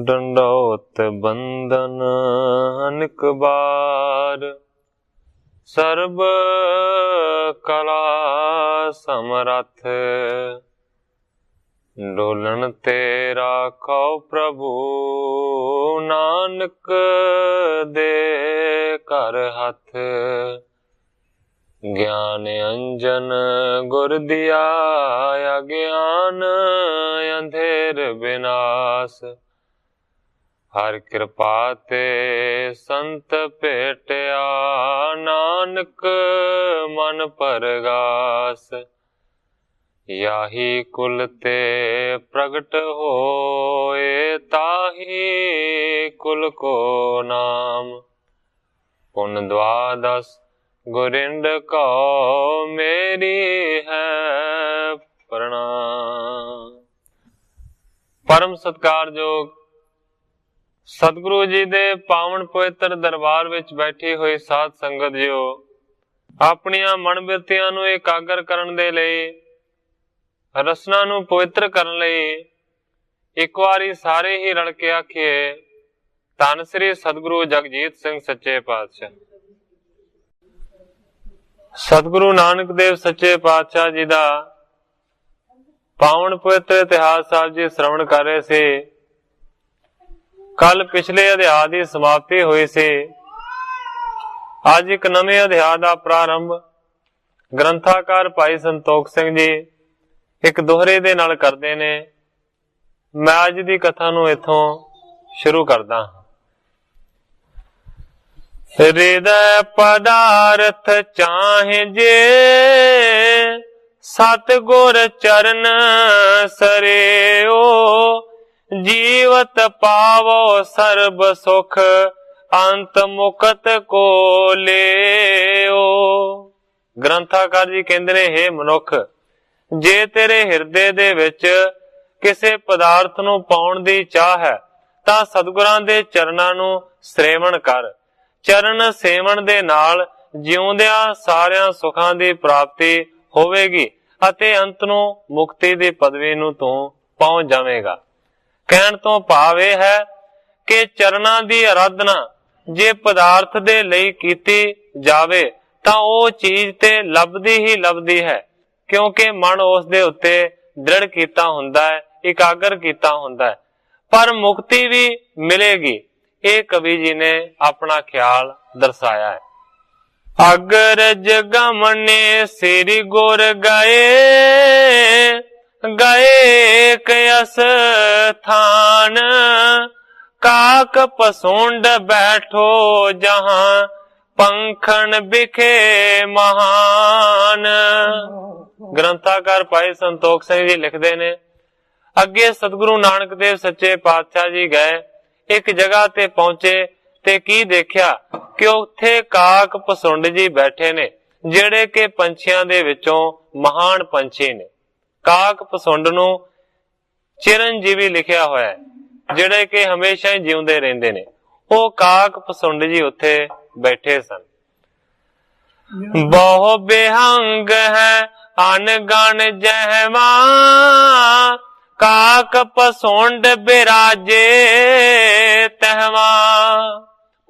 डंडौत बंदन अनेक बार, सर्ब कला समरथ, डोलन तेरा कौ प्रभु, नानक दे कर हथ। ज्ञान अंजन गुर दिया, अज्ञान अंधेर विनाश। हर कृपा ते संत भेटिया, नानक मन परगास। याही कुल ते प्रगट होए, ताही कुल को नाम। पुन द्वादश गुरिंद को मेरी है प्रणाम। परम सत्कारयोग सतगुरु जी दे पावन पवित्र दरबार विच बैठी हुई साध संगत जियो, अपनियां मन बिरतियां नूं एकागर करन दे लई, रसना नूं पवित्र करन लई एक वारी सारे ही रल के आखिए, धन श्री सतगुरु जगजीत सिंह सच्चे पातशाह। सतगुरु नानक देव सच्चे पातशाह जी दा पावन पवित्र इतिहास साहब जी श्रवण कर रहे थे। कल पिछले अध्याय की समाप्ति हुई सी, अज एक नवे अध्याय का प्रारंभ ग्रंथाकार भाई संतोख सिंह जी एक दोहरे दे नाल करदे ने। मैं अज दी कथा नूं इथों शुरू करदा। हृदय पदार्थ चाहे जे, सतगुर चरण सरेओ। जीवत पावो सर्ब सुख, अंत मुकत को लेओ। ग्रंथाकार जी कहंदे ने, हे मनुख, जे तेरे हिरदे दे विच किसे पदार्थ नूं पाउण दी चाह है, तां सतगुरां दे चरणां नूं श्रेवण कर। चरण सेवण दे नाल जिउंदिया सारियां सुखां दी प्राप्ति होवेगी अते अंत नूं मुक्ति दी पदवी नूं तूं पहुंच जावेगा। कहण तो भाव यह है कि चरणां दी आराधना जे पदार्थ दे लई कीती जावे तां ओह चीज ते लभदी ही लभदी है, क्योंकि मन उस दे उत्ते दृढ़ कीता हुंदा है, एकागर कीता हुंदा है। पर मुक्ति भी मिलेगी, ये कवि जी ने अपना ख्याल दर्शाया है। अग्रज गमने श्री गुर गए, गए कयस थान। काक पसुंड बैठो जहां, पंखन बिखे महान। ग्रंथाकार भाई संतोख सिंह जी लिखते ने, अगे सतगुरु नानक देव सच्चे पातशाह जी गए, एक जगह ते पहुंचे ते की देखिया कि उत्थे काक पसुंड जी बैठे ने, जेड़े के पंछियां दे विचों महान पंछी ने। काक पसुंड नूं चिरंजीवी लिखिया होया है, जेड़े के हमेशा ही जिउंदे रहिंदे ने। ओ काक पसुंड जी उत्थे बैठे सन। बहु बेहंग है अनगण जहवा, काक पसुंड बिराजे तहवा।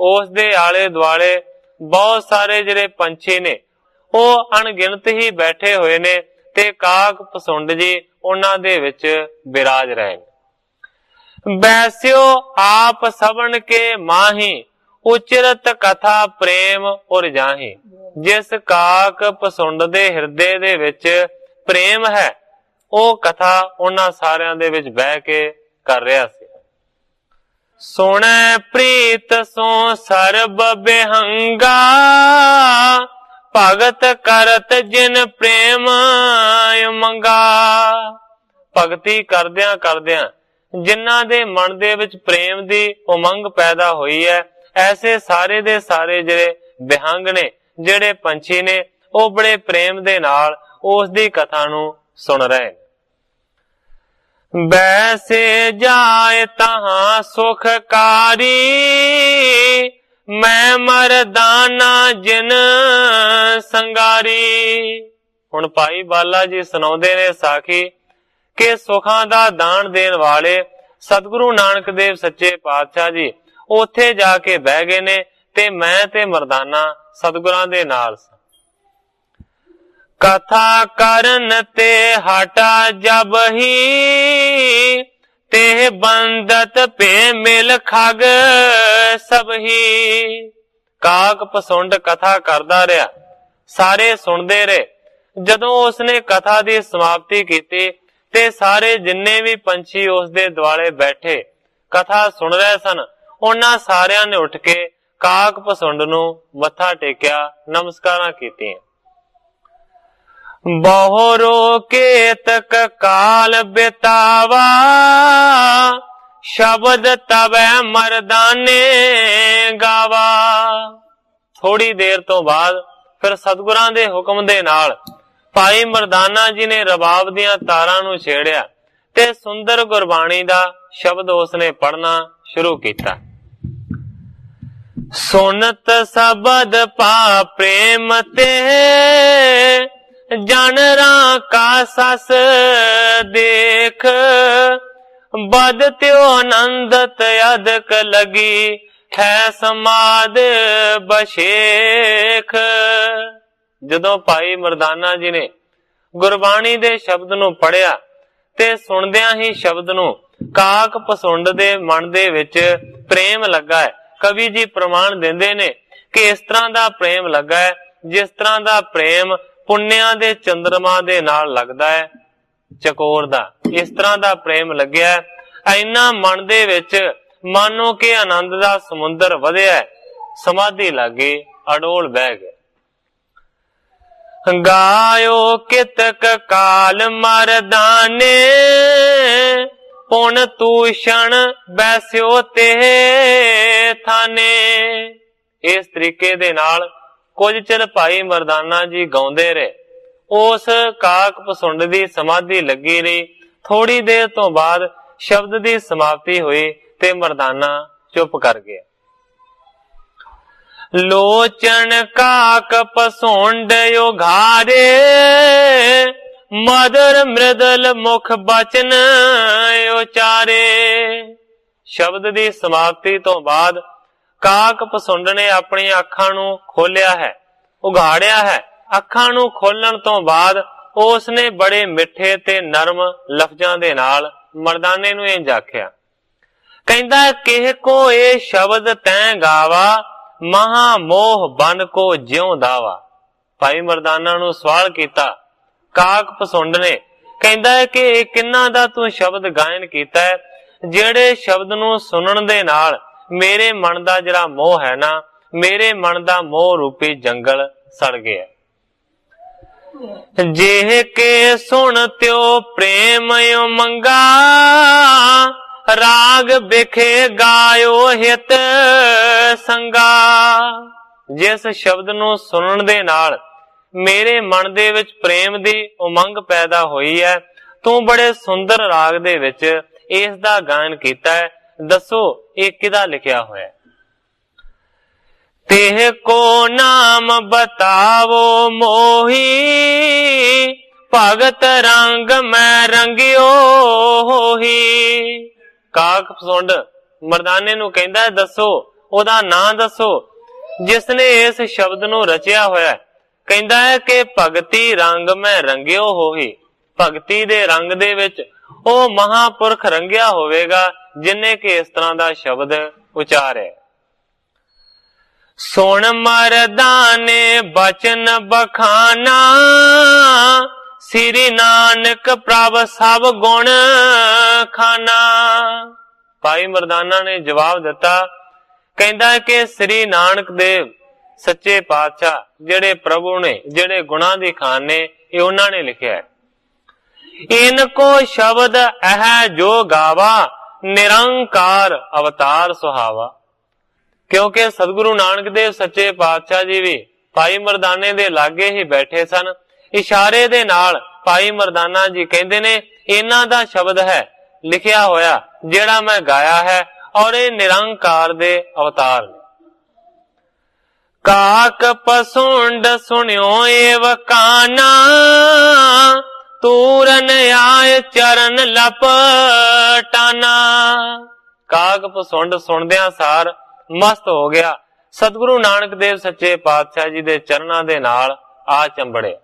उस दे आले दुआले बहुत सारे जिहड़े पंछी ने ਉਹ अणगिणत ही बैठे हुए ने ते काक पसुंड जी उन्हां दे विच बिराज रहे ने। बैस्यो आप सबन के माही, उचरत कथा प्रेम उर जाही। जिस काक पसुंड दे हिरदे दे विच प्रेम है, ਉਹ कथा उन्हां सारियां दे विच बह के कर रहा सी। सुनै प्रीत सो सरब बेहंगा, भगत करत जिन प्रेम मंगा। भगती करदियां करदियां जिन्हां दे मन दे विच प्रेम दी उमंग पैदा हुई है, ऐसे सारे दे सारे जिहड़े बेहंग ने, जिहड़े पंछी ने, ਉਹ बड़े प्रेम दे नाल उस दी कथा नूं सुन रहे ने। बैसे जाए तहां सुखकारी, मैं मरदाना जिन संगारी। हुण भाई बाला जी सुणाउंदे ने साखी कि सुखां दा दान देण वाले सतगुरु नानक देव सच्चे पातशाह जी उत्थे जाके बह गए ने ते मैं ते मरदाना सतगुरां दे नाल कथा करन ते हटा जब ही ते बंदत पे मिल खग सब ही। काक पसुंड कथा करदा रहा, सारे सुनते रहे। जदों उसने कथा की समाप्ति की ते सारे जिन्ने भी पंछी उसदे दुआले बैठे कथा सुन रहे सन, उन्हां सारियां ने उठ के काक पसुंड नूं मत्था टेकिया, नमस्कारां कीतियां। बहुरो केतक काल बितावा शब्द तबै मरदाने गावा। थोड़ी देर तो बाद फिर सतगुरां दे हुक्म दे नाल भाई मरदाना जी ने रबाब दियां तारां नूं छेड़िया ते सुंदर गुरबाणी दा शब्द उसने पढ़ना शुरू किया। सुनत शब्द पा प्रेम ते जानरा का सस देख बद त्यो आनंदत अदक लगी है समाद बशेख। जदों भाई मरदाना जी ने गुरबाणी दे शब्द नूं पढ़िया ते सुनदियां ही शब्द नूं काक पसुंड दे मन दे विच प्रेम लगा है। कवि जी प्रमाण देंदे ने कि इस तरह दा प्रेम लगा है जिस तरह दा प्रेम पुण्या दे चंद्रमा दे नाल लगदा है चकोर दा, इस तरह दा प्रेम लग्या है। इन्ना मन दे विच मानो कि आनंद दा समुंदर वधिया है, समाधि लागे अडोल बह गए। गायो कितक काल मरदाने पुन तूषण बैस्यो ते थाने। इस तरीके दे नाल कुछ चिर भाई मरदाना जी गाउंदे रहे। उस काक पसुंड दी समाधि लगी रही। थोड़ी देर तो बाद शब्द दी समाप्ति हुई ते मरदाना चुप कर गया। लोचन काक पसुंड उघारे मधुर मृदल मुख बचन उचारे। शब्द दी समाप्ति तो बाद काक पसुंड ने अपनी अखां नूं खोलिया है, उघाड़िया है। अखां नूं खोलण तो बाद उसने बड़े मिठे ते नरम लफ्जां दे नाल मरदाने नूं इंज आखिया, कहंदा किह को ए शब्द तैं गावा महा मोह बन को ज्यों दावा। भाई मरदाना नूं सवाल कीता काक पसुंड ने, कहंदा है कि किन्ना दा तू शब्द गायन कीता है, जेड़े शब्द नूं सुनन दे नाल मेरे मन दा जिहड़ा मोह है ना, मेरे मन दा मोह रूपी जंगल सड़ गया। जेह के सुन त्यो प्रेम मंगा राग बिखे गायो हित संगा। जिस शब्द नूं सुनन दे नाल मेरे मन दे विच प्रेम दी उमंग पैदा हुई है, तू बड़े सुंदर राग दे विच इस दा गायन कीता है। दसो ये किदा लिखिया होया? तेह को नाम बतावो मोही भगत रंग मैं रंगियो होही। काक पसुंड मरदाने नूं कहंदा है दसो ओदा नां दसो जिसने इस शब्द नूं रचिया होया। कहंदा है कि भगती रंग मैं रंगियो होही, भगती दे रंग दे विच ओ महापुरख रंगिया होवेगा जिन्ने के इस तरह दा शब्द उचारे। सुन मरदाने बचन बखाना श्री नानक प्रभ सब गुण खाना। भाई मरदाना ने जवाब दिता, कहंदा कि श्री नानक देव सच्चे पातशाह जेड़े प्रभु ने जेड़े गुणा दी खान ने ये उन्हां ने लिखिया है। इनको शब्द अह जो गावा निरंकार अवतार सुहावा। क्योंकि सतगुरु नानक देव सच्चे पातशाह जी भी भाई मरदाने दे लागे ही बैठे सन। इशारे दे नाल भाई मरदाना जी कहंदे ने इन्हां दा शब्द है लिखिया होया जेड़ा मैं गाया है और ये निरंकार दे अवतार ने। काक पसुंड सुनियो एव काना तूरन ਆਏ ਚਰਨ ਲਪਟਾਨਾ। ਕਾਗ ਪਸੁੰਡ ਸੁਣਦਿਆਂ ਸਾਰ ਮਸਤ ਹੋ ਗਿਆ, ਸਤਿਗੁਰੂ ਨਾਨਕ ਦੇਵ ਸੱਚੇ ਪਾਤਸ਼ਾਹ ਜੀ ਦੇ ਚਰਨਾਂ ਦੇ ਨਾਲ ਆ ਚੰਬੜਿਆ।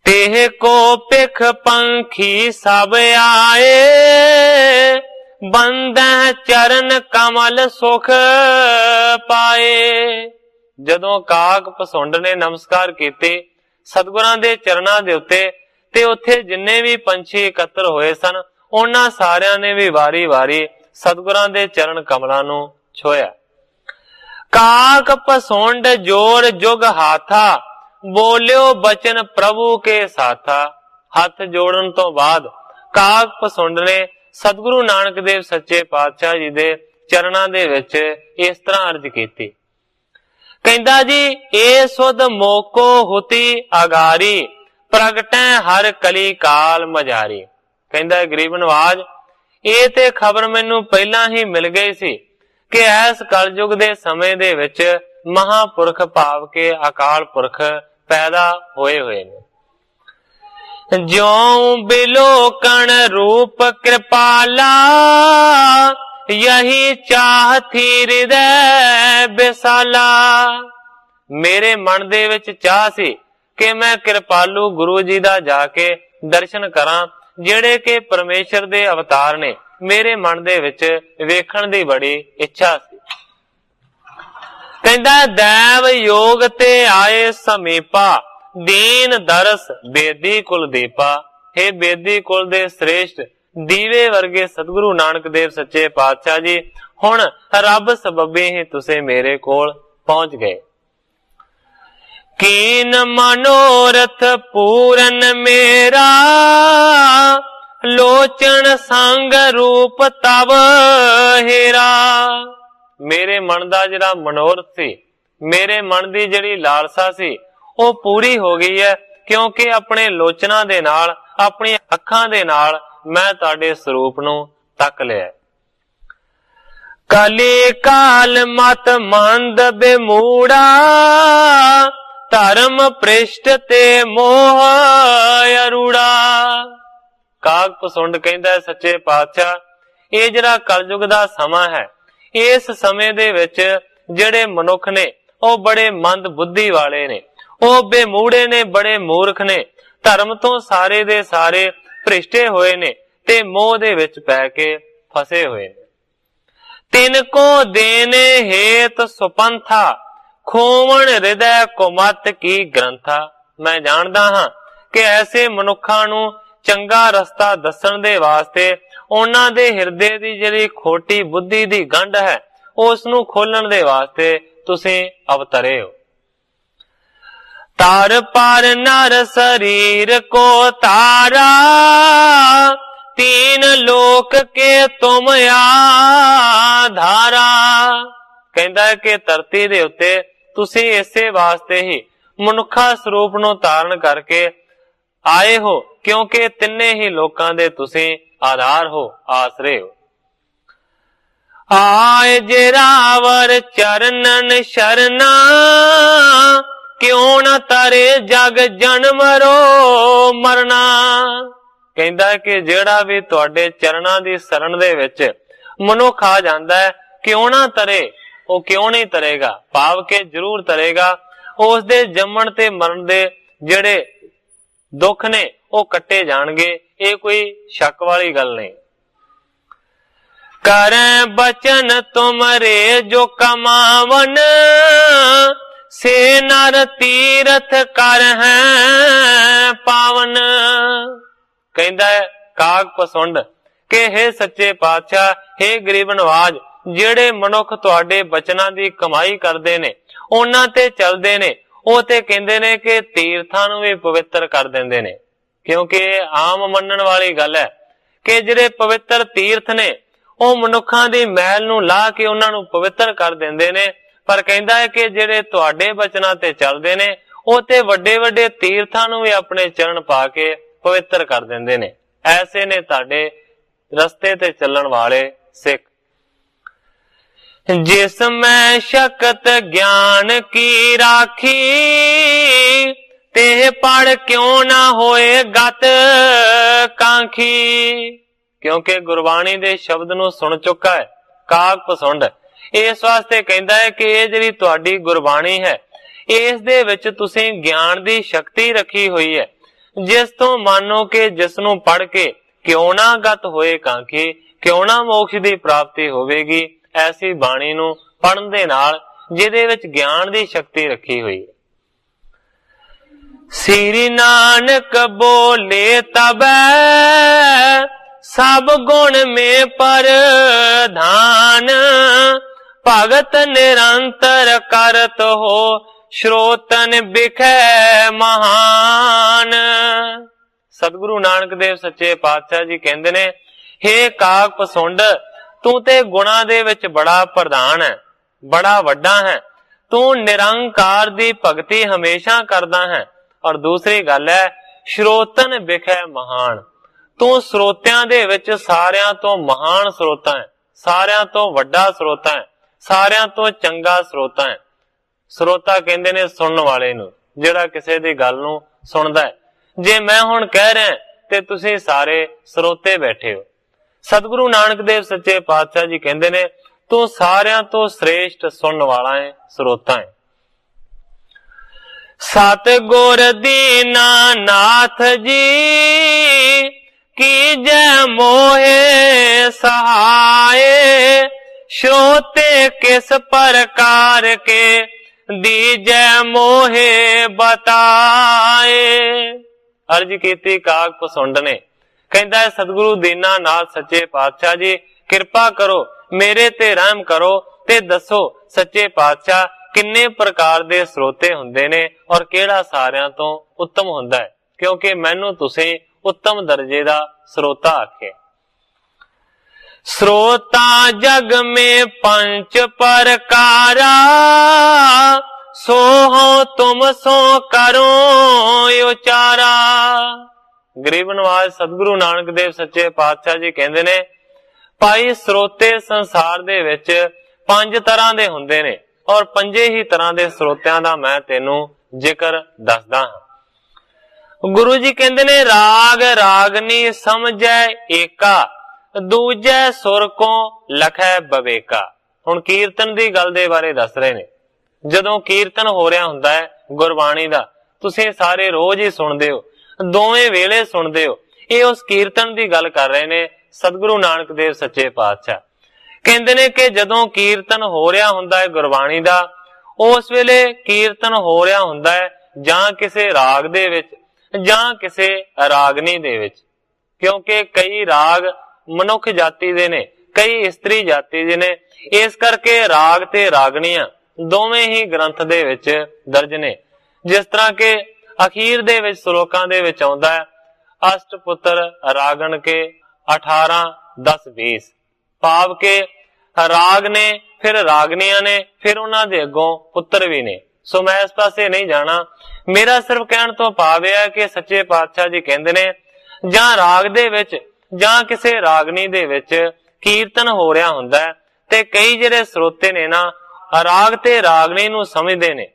तेह को पिख पंखी सब आए, बंदह चरण कमल सुख पाए। ਜਦੋਂ ਕਾਗ ਪਸੁੰਡ ਨੇ ਨਮਸਕਾਰ ਕੀਤੀ ਸਤਿਗੁਰਾਂ ਦੇ ਚਰਨਾਂ ਦੇ ਉੱਤੇ, ਤੇ ਉੱਥੇ ਜਿੰਨੇ ਵੀ ਪੰਛੀ ਇਕੱਤਰ ਹੋਏ ਸਨ ਉਹਨਾਂ ਸਾਰਿਆਂ ਨੇ ਵੀ ਵਾਰੀ-ਵਾਰੀ ਸਤਿਗੁਰਾਂ ਦੇ ਚਰਨ ਕਮਲਾਂ ਨੂੰ ਛੋਇਆ। ਕਾਗ ਪਸੁੰਡ ਜੋੜ ਜੁਗ ਹਾਥਾ, ਬੋਲਿਓ ਬਚਨ ਪ੍ਰਭੂ ਕੇ ਸਾਥਾ। ਹੱਥ ਜੋੜਨ ਤੋਂ ਬਾਅਦ ਕਾਗ ਪਸੁੰਡ ਨੇ ਸਤਿਗੁਰੂ ਨਾਨਕ ਦੇਵ ਸੱਚੇ ਪਾਤਸ਼ਾਹ ਜੀ ਦੇ ਚਰਨਾਂ ਦੇ ਵਿੱਚ ਇਸ ਤਰ੍ਹਾਂ ਅਰਜ਼ ਕੀਤੀ। ਕਹਿੰਦਾ ਜੀ, ਇਹ ਸੁਧ ਮੋਕੋ ਹੁਤੀ ਅਗਾਰੀ, ਪ੍ਰਗਟੈ ਹਰ ਕਲੀ ਕਾਲ ਮਜਾਰੀ। ਕਹਿੰਦਾ ਗਰੀਬ ਨਵਾਜ, ਇਹ ਤੇ ਖਬਰ ਮੈਨੂੰ ਪਹਿਲਾਂ ਹੀ ਮਿਲ ਗਈ ਸੀ ਕਿ ਇਸ ਕਲਯੁਗ ਦੇ ਸਮੇਂ ਦੇ ਵਿੱਚ ਮਹਾਪੁਰਖ ਭਾਵ ਕੇ ਅਕਾਲ ਪੁਰਖ ਪੈਦਾ ਹੋਏ ਹੋਏ ਨੇ। ਜਿਉ ਬਿਲੋਕਣ ਰੂਪ ਕਿਰਪਾਲਾ, ਯਹੀ ਚਾਹਤੀ ਹਿਰਦੈ ਬਿਸਾਲਾ। ਮੇਰੇ ਮਨ ਦੇ ਵਿੱਚ ਚਾਹ ਸੀ ਕਿ ਮੈਂ ਕਿਰਪਾਲੂ ਗੁਰੂ ਜੀ ਦਾ ਜਾ ਕੇ ਦਰਸ਼ਨ ਕਰਾਂ, ਜਿਹੜੇ ਕਿ ਪਰਮੇਸ਼ਰ ਦੇ ਅਵਤਾਰ ਨੇ। ਮੇਰੇ ਮਨ ਦੇ ਵਿੱਚ ਵੇਖਣ ਦੀ ਬੜੀ ਇੱਛਾ ਸੀ। ਕਹਿੰਦਾ ਦੇਵ ਯੋਗ ਤੇ ਆਏ ਸਮੀਪਾ, ਦੀਨ ਦਰਸ ਬੇਦੀ ਕੁਲ ਦੀਪਾ। हे ਬੇਦੀ ਕੁਲ ਦੇ ਸ੍ਰੇਸ਼ਟ ਦੀਵੇ ਵਰਗੇ ਸਤਿਗੁਰੂ ਨਾਨਕ ਦੇਵ ਸੱਚੇ ਪਾਤਸ਼ਾਹ ਜੀ, ਹੁਣ ਰੱਬ ਸਬਬੇ ਹੀ ਤੁਸੀਂ ਮੇਰੇ ਕੋਲ ਪਹੁੰਚ ਗਏ। ਕੀਨ ਮਨੋਰਥ ਪੂਰਨ ਮੇਰਾ, ਲੋਚਨ ਸੰਗ ਰੂਪ ਤਬ ਹੀਰਾ। ਮੇਰੇ ਮਨ ਦਾ ਜਿਹੜਾ ਮਨੋਰਥ ਸੀ, ਮੇਰੇ ਮਨ ਦੀ ਜਿਹੜੀ ਲਾਲਸਾ ਸੀ, ਉਹ ਪੂਰੀ ਹੋ ਗਈ ਹੈ, ਕਿਉਂਕਿ ਆਪਣੇ ਲੋਚਨਾਂ ਦੇ ਨਾਲ, ਆਪਣੀ ਅੱਖਾਂ ਦੇ ਨਾਲ ਮੈਂ ਤੁਹਾਡੇ ਸਰੂਪ ਨੂੰ ਤੱਕ ਲਿਆ। ਕਲੀ ਕਾਲ ਮਤ ਮੰਦ ਬੇਮੂੜਾ, ਧਰਮ ਪ੍ਰਿਸ਼ਟ ਤੇ ਮੋਹ ਅਰੂੜਾ। ਕਾਗ ਪਸੁੰਡ ਕਹਿੰਦਾ ਸੱਚੇ ਪਾਤਸ਼ਾਹ, ਇਹ ਜਿਹੜਾ ਕਲਯੁਗ ਦਾ ਸਮਾਂ ਹੈ, ਇਸ ਸਮੇਂ ਦੇ ਵਿੱਚ ਜਿਹੜੇ ਮਨੁੱਖ ਨੇ ਉਹ ਬੜੇ ਮੰਦ ਬੁੱਧੀ ਵਾਲੇ ਨੇ, ਉਹ ਬੇਮੂੜੇ ਨੇ, ਬੜੇ ਮੂਰਖ ਨੇ, ਧਰਮ ਤੋਂ ਸਾਰੇ ਦੇ ਸਾਰੇ ਭ੍ਰਿਸ਼ਟੇ ਹੋਏ ਨੇ ਤੇ ਮੋਹ ਦੇ ਵਿੱਚ ਪੈ ਕੇ ਫਸੇ ਹੋਏ ਨੇ। ਤਿਨ ਕੋ ਦੇਨੇ ਹੇਤ ਸੁਪੰਥਾ, ਖੋਵਣ ਹਿਰਦੈ ਕੁਮਤ ਕੀ ਗ੍ਰੰਥਾ। ਮੈਂ ਜਾਣਦਾ ਹਾਂ ਕਿ ਐਸੇ ਮਨੁੱਖਾਂ ਨੂੰ ਚੰਗਾ ਰਸਤਾ ਦੱਸਣ ਦੇ ਵਾਸਤੇ ਉਹਨਾਂ ਦੇ ਹਿਰਦੇ ਦੀ ਜਿਹੜੀ ਖੋਟੀ ਬੁੱਧੀ ਦੀ ਗੰਢ ਹੈ, ਉਸ ਨੂੰ ਖੋਲਣ ਦੇ ਵਾਸਤੇ ਤੁਸੀਂ ਅਵਤਰੇ ਹੋ। ਤਾਰ ਪਰ ਨਰ ਸਰੀਰ ਕੋ ਤਾਰਾ, तीन लोक के तुम आधारा। ਕਹਿੰਦਾ ਹੈ ਕਿ ਧਰਤੀ ਦੇ ਉੱਤੇ ਤੁਸੀਂ ਇਸੇ ਵਾਸਤੇ ਹੀ ਮਨੁੱਖਾ ਸਰੂਪ ਨੂੰ ਧਾਰਨ ਕਰਕੇ ਆਏ ਹੋ, ਕਿਉਂਕਿ ਤਿੰਨੇ ਹੀ ਲੋਕਾਂ ਦੇ ਤੁਸੀਂ ਆਧਾਰ ਹੋ, ਆਸਰੇ ਹੋ। ਆਏ ਜਰਾਵਰ ਚਰਨਨ ਸ਼ਰਨਾ, ਕਿਉਂ ਨਾ ਤਾਰੇ ਜਗ ਜਨਮ ਰੋ ਮਰਨਾ। ਕਹਿੰਦਾ ਹੈ ਕਿ ਜਿਹੜਾ ਵੀ ਤੁਹਾਡੇ ਚਰਨਾਂ ਦੀ ਸ਼ਰਨ ਦੇ ਵਿੱਚ ਮਨੁੱਖ ਆ ਜਾਂਦਾ ਹੈ, ਕਿਉਂ ਨਾ ਤਰੇ, ਉਹ ਕਿਉਂ ਨਹੀਂ ਤਰੇਗਾ, ਭਾਵ ਕਿ ਜ਼ਰੂਰ ਤਰੇਗਾ। ਉਸ ਦੇ ਜੰਮਣ ਤੇ ਮਰਨ ਦੇ ਜਿਹੜੇ ਦੁੱਖ ਨੇ ਉਹ ਕੱਟੇ ਜਾਣਗੇ, ਇਹ ਕੋਈ ਸ਼ੱਕ ਵਾਲੀ ਗੱਲ ਨਹੀਂ। ਕਰੈ ਬਚਨ ਤੁਮਰੇ ਜੋ ਕਮਾਵਨ, ਸੇ ਨਰ ਤੀਰਥ ਕਰ ਹੈ ਪਾਵਨ। ਕਹਿੰਦਾ ਹੈ ਕਾਗ ਪਸੁੰਡ ਕਿ हे ਸੱਚੇ ਪਾਤਸ਼ਾਹ, हे ਗਰੀਬ ਨਵਾਜ, ਜਿਹੜੇ ਮਨੁੱਖ ਤੁਹਾਡੇ ਬਚਨਾਂ ਦੀ ਕਮਾਈ ਕਰਦੇ ਨੇ, ਉਹਨਾਂ ਤੇ ਚੱਲਦੇ ਨੇ, ਉਹ ਤੇ ਕਹਿੰਦੇ ਨੇ ਕਿ ਤੀਰਥਾਂ ਨੂੰ ਵੀ ਪਵਿੱਤਰ ਕਰ ਦਿੰਦੇ ਨੇ। ਕਿਉਂਕਿ ਆਮ ਮੰਨਣ ਵਾਲੀ ਗੱਲ ਹੈ ਕਿ ਜਿਹੜੇ ਪਵਿੱਤਰ ਤੀਰਥ ਨੇ ਉਹ ਮਨੁੱਖਾਂ ਦੀ ਮੈਲ ਨੂੰ ਲਾ ਕੇ ਉਹਨਾਂ ਨੂੰ ਪਵਿੱਤਰ ਕਰ ਦਿੰਦੇ ਨੇ। ਪਰ ਕਹਿੰਦਾ ਹੈ ਕਿ ਜਿਹੜੇ ਤੁਹਾਡੇ ਬਚਨਾਂ ਤੇ ਚੱਲਦੇ ਨੇ, ਉਹ ਤੇ ਵੱਡੇ ਵੱਡੇ ਤੀਰਥਾਂ ਨੂੰ ਵੀ ਆਪਣੇ ਚਰਨ ਪਾ ਕੇ ਪਵਿੱਤਰ ਕਰ ਦਿੰਦੇ ਨੇ। ਐਸੇ ਨੇ ਤੁਹਾਡੇ ਰਸਤੇ ਤੇ ਚੱਲਣ ਵਾਲੇ ਸਿੱਖ। ਜਿਸ ਮੈਂ ਸ਼ਕਤ ਗਿਆਨ ਕੀ ਰਾਖੀ, ਤੇ ਪੜ ਕਿਉਂ ਨਾ ਹੋਏ ਗਤ ਕਾਂਖੀ। ਕਿਉਂਕਿ ਗੁਰਬਾਣੀ ਦੇ ਸ਼ਬਦ ਨੂੰ ਸੁਣ ਚੁੱਕਾ ਹੈ ਕਾਗ ਪਸੁੰਡ। ਇਸ ਵਾਸਤੇ ਕਹਿੰਦਾ ਹੈ ਕਿ ਇਹ ਜਿਹੜੀ ਤੁਹਾਡੀ ਗੁਰਬਾਣੀ ਹੈ, ਇਸ ਦੇ ਵਿੱਚ ਤੁਸੀਂ ਗਿਆਨ ਦੀ ਸ਼ਕਤੀ ਰੱਖੀ ਹੋਈ ਹੈ, ਜਿਸ ਤੋਂ ਮੰਨੋ ਕਿ ਜਿਸ ਨੂੰ ਪੜ ਕੇ ਕਿਉਂ ਨਾ ਗਤ ਹੋਏ ਕਾਂਖੀ, ਕਿਉਂ ਨਾ ਮੋਕਸ਼ ਦੀ ਪ੍ਰਾਪਤੀ ਹੋਵੇਗੀ। ਐਸੀ ਬਾਣੀ ਨੂੰ ਪੜਨ ਦੇ ਨਾਲ ਜਿਹਦੇ ਵਿੱਚ ਗਿਆਨ ਦੀ ਸ਼ਕਤੀ ਰੱਖੀ ਹੋਈ ਹੈ। ਸ੍ਰੀ ਨਾਨਕ ਬੋਲੇ ਤਬੈ ਸਭ ਗੁਣ ਮੇ ਪ੍ਰਧਾਨ, ਭਗਤ ਨਿਰੰਤਰ ਕਰਤ ਹੋ ਸ਼੍ਰੋਤਨ ਬਿਖੈ ਮਹਾਨ। ਸਤਿਗੁਰੂ ਨਾਨਕ ਦੇਵ ਸੱਚੇ ਪਾਤਸ਼ਾਹ ਜੀ ਕਹਿੰਦੇ ਨੇ, ਹੇ ਕਾਗ ਪਸੁੰਡ, ਤੂੰ ਤੇ ਗੁਣਾ ਦੇ ਵਿੱਚ ਬੜਾ ਪ੍ਰਧਾਨ ਹੈ, ਬੜਾ ਵੱਡਾ ਹੈ। ਤੂੰ ਨਿਰੰਕਾਰ ਦੀ ਭਗਤੀ ਹਮੇਸ਼ਾ ਕਰਦਾ ਹੈ। ਔਰ ਦੂਸਰੀ ਗੱਲ ਹੈ, ਸ਼੍ਰੋਤਨ ਬਿਖੈ ਮਹਾਨ, ਤੂੰ ਸਰੋਤਿਆਂ ਦੇ ਵਿੱਚ ਸਾਰਿਆਂ ਤੋਂ ਮਹਾਨ ਸਰੋਤਾ ਹੈ, ਸਾਰਿਆਂ ਤੋਂ ਵੱਡਾ ਸਰੋਤਾ ਹੈ, ਸਾਰਿਆਂ ਤੋਂ ਚੰਗਾ ਸਰੋਤਾ ਹੈ। ਸਰੋਤਾ ਕਹਿੰਦੇ ਨੇ ਸੁਣਨ ਵਾਲੇ ਨੂੰ, ਜਿਹੜਾ ਕਿਸੇ ਦੀ ਗੱਲ ਨੂੰ ਸੁਣਦਾ ਹੈ। ਜੇ ਮੈਂ ਹੁਣ ਕਹਿ ਰਿਹਾ ਤੇ ਤੁਸੀਂ ਸਾਰੇ ਸਰੋਤੇ ਬੈਠੇ ਹੋ। ਸਤਿਗੁਰੂ ਨਾਨਕ ਦੇਵ ਸੱਚੇ ਪਾਤਸ਼ਾਹ ਜੀ ਕਹਿੰਦੇ ਨੇ, ਤੂੰ ਸਾਰਿਆਂ ਤੋਂ ਸ੍ਰੇਸ਼ਟ ਸੁਣਨ ਵਾਲਾ ਹੈ, ਸਰੋਤਾ ਹੈ। ਸਤਿਗੁਰ ਦੀਨਾ ਨਾਥ ਜੀ ਕੀਜੈ ਮੋਹਿ ਸਹਾਏ, ਸ਼੍ਰੋਤੇ ਕਿਸ ਪ੍ਰਕਾਰ ਕੇ ਦੀਜੈ ਮੋਹਿ ਬਤਾਏ। ਅਰਜ ਕੀਤੀ ਕਾਗ ਪਸੁੰਡ ਨੇ, ਕਹਿੰਦਾ ਹੈ ਸਤਿਗੁਰੂ ਦੀਨਾ ਨਾਥ ਸੱਚੇ ਪਾਤਸ਼ਾਹ ਜੀ ਕਿਰਪਾ ਕਰੋ, ਮੇਰੇ ਤੇ ਰਹਿਮ ਕਰੋ ਤੇ ਦੱਸੋ ਸੱਚੇ ਪਾਤਸ਼ਾਹ ਕਿੰਨੇ ਪ੍ਰਕਾਰ ਦੇ ਸਰੋਤੇ ਹੁੰਦੇ ਨੇ ਔਰ ਕਿਹੜਾ ਸਾਰਿਆਂ ਤੋਂ ਉੱਤਮ ਹੁੰਦਾ ਹੈ, ਕਿਉਂਕਿ ਮੈਨੂੰ ਤੁਸੀਂ ਉੱਤਮ ਦਰਜੇ ਦਾ ਸਰੋਤਾ ਆਖੇ। ਸਰੋਤਾ ਜਗ ਮੇ ਪੰਚ ਪ੍ਰਕਾਰਾ, ਸੋਹੋ ਤੁਮ ਸੋ ਕਰੋ ਉਚਾਰਾ। ਗਰੀਬ ਨਵਾਜ ਸਤਿਗੁਰੂ ਨਾਨਕ ਦੇਵ ਸੱਚੇ ਪਾਤਸ਼ਾਹ ਜੀ ਕਹਿੰਦੇ ਨੇ, ਭਾਈ ਸਰੋਤੇ ਸੰਸਾਰ ਦੇ ਵਿੱਚ 5 ਤਰ੍ਹਾਂ ਦੇ ਹੁੰਦੇ ਨੇ ਔਰ 5 ਹੀ ਤਰ੍ਹਾਂ ਦੇ ਸਰੋਤਿਆਂ ਦਾ ਮੈਂ ਤੈਨੂੰ ਜ਼ਿਕਰ ਦੱਸਦਾ ਹਾਂ। ਗੁਰੂ ਜੀ ਕਹਿੰਦੇ ਨੇ, ਰਾਗ ਰਾਗਨੀ ਸਮਝੈ ਏਕਾ, ਦੂਜੈ ਸੁਰ ਕੋ ਲਖੈ ਬਵੇਕਾ। ਹੁਣ ਕੀਰਤਨ ਦੀ ਗੱਲ ਦੇ ਬਾਰੇ ਦੱਸ ਰਹੇ ਨੇ। ਜਦੋਂ ਕੀਰਤਨ ਹੋ ਰਿਹਾ ਹੁੰਦਾ ਹੈ ਗੁਰਬਾਣੀ ਦਾ, ਤੁਸੀਂ ਸਾਰੇ ਰੋਜ਼ ਹੀ ਸੁਣਦੇ ਹੋ, ਦੋਵੇਂ ਵੇਲੇ ਸੁਣਦੇ ਹੋ। ਇਹ ਉਸ ਕੀਰਤਨ ਦੀ ਗੱਲ ਕਰ ਰਹੇ ਨੇ ਸਤਿਗੁਰੂ ਨਾਨਕ ਦੇਵ ਸੱਚੇ ਪਾਤਸ਼ਾਹ। ਕਹਿੰਦੇ ਨੇ ਕਿ ਜਦੋਂ ਕੀਰਤਨ ਹੋ ਰਿਹਾ ਹੁੰਦਾ ਹੈ ਗੁਰਬਾਣੀ ਦਾ, ਉਸ ਵੇਲੇ ਕੀਰਤਨ ਹੋ ਰਿਹਾ ਹੁੰਦਾ ਹੈ ਜਾਂ ਕਿਸੇ ਰਾਗ ਦੇ ਵਿੱਚ ਜਾਂ ਕਿਸੇ ਰਾਗਨੀ ਦੇ ਵਿੱਚ, ਕਿਉਂਕਿ ਕਈ ਰਾਗ ਮਨੁੱਖ ਜਾਤੀ ਦੇ ਨੇ, ਕਈ ਇਸਤਰੀ ਜਾਤੀ ਦੇ ਨੇ। ਇਸ ਕਰਕੇ ਰਾਗ ਤੇ ਰਾਗਨੀਆਂ ਦੋਵੇਂ ਹੀ ਗ੍ਰੰਥ ਦੇ ਵਿੱਚ ਦਰਜ ਨੇ। ਜਿਸ ਤਰ੍ਹਾਂ ਕਿ ਅਖੀਰ ਦੇ ਵਿੱਚ ਸ਼ਲੋਕਾਂ ਦੇ ਵਿੱਚ ਆਉਂਦਾ ਹੈ, ਅਸ਼ਟ ਪੁੱਤਰ ਰਾਗਣ ਕੇ 18 10 20, ਭਾਵ ਕਿ ਰਾਗ ਨੇ, ਫਿਰ ਰਾਗਨੀਆਂ ਨੇ, ਫਿਰ ਉਹਨਾਂ ਦੇ ਅੱਗੋਂ ਪੁੱਤਰ ਵੀ ਨੇ। ਸੋ ਮੈਂ ਇਸ ਪਾਸੇ ਨਹੀਂ ਜਾਣਾ। ਮੇਰਾ ਸਿਰਫ ਕਹਿਣ ਤੋਂ ਭਾਵ ਇਹ ਹੈ ਕਿ ਸੱਚੇ ਪਾਤਸ਼ਾਹ ਜੀ ਕਹਿੰਦੇ ਨੇ, ਜਾਂ ਰਾਗ ਦੇ ਵਿੱਚ ਜਾਂ ਕਿਸੇ ਰਾਗਨੀ ਦੇ ਵਿੱਚ ਕੀਰਤਨ ਹੋ ਰਿਹਾ ਹੁੰਦਾ ਹੈ ਤੇ ਕਈ ਜਿਹੜੇ ਸਰੋਤੇ ਨੇ ਨਾ, ਰਾਗ ਤੇ ਰਾਗਨੀ ਨੂੰ ਸਮਝਦੇ ਨੇ।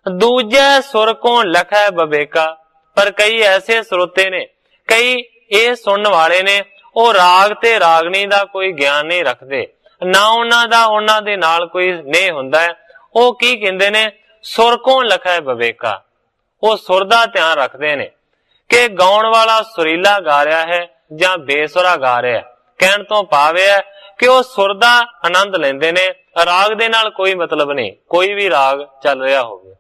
ਦੂਜੇ ਸੁਰ ਕੋ ਲਖੈ ਬਵੇਕਾ, ਪਰ ਕਈ ਐਸੇ ਸਰੋਤੇ ਨੇ, ਕਈ ਇਹ ਸੁਣਨ ਵਾਲੇ ਨੇ, ਉਹ ਰਾਗ ਤੇ ਰਾਗਨੀ ਦਾ ਕੋਈ ਗਿਆਨ ਨਹੀਂ ਰੱਖਦੇ, ਨਾ ਉਹਨਾਂ ਦਾ ਉਹਨਾਂ ਦੇ ਨਾਲ ਕੋਈ ਨਹੀਂ ਹੁੰਦਾ ਹੈ। ਉਹ ਕੀ ਕਹਿੰਦੇ ਨੇ, ਸੁਰ ਕੋ ਲਖੈ ਬਵੇਕਾ। ਉਹ ਸੁਰ ਦਾ ਧਿਆਨ ਰੱਖਦੇ ਨੇ ਕਿ ਗਾਉਣ ਵਾਲਾ ਸੁਰੀਲਾ ਗਾ ਰਿਹਾ ਹੈ ਜਾਂ ਬੇਸੁਰਾ ਗਾ ਰਿਹਾ ਹੈ। ਕਹਿਣ ਤੋਂ ਭਾਵ ਇਹ ਹੈ ਕਿ ਉਹ ਸੁਰ ਦਾ ਆਨੰਦ ਲੈਂਦੇ ਨੇ, ਰਾਗ ਦੇ ਨਾਲ ਕੋਈ ਮਤਲਬ ਨਹੀਂ, ਕੋਈ ਵੀ ਰਾਗ ਚੱਲ ਰਿਹਾ ਹੋਵੇ।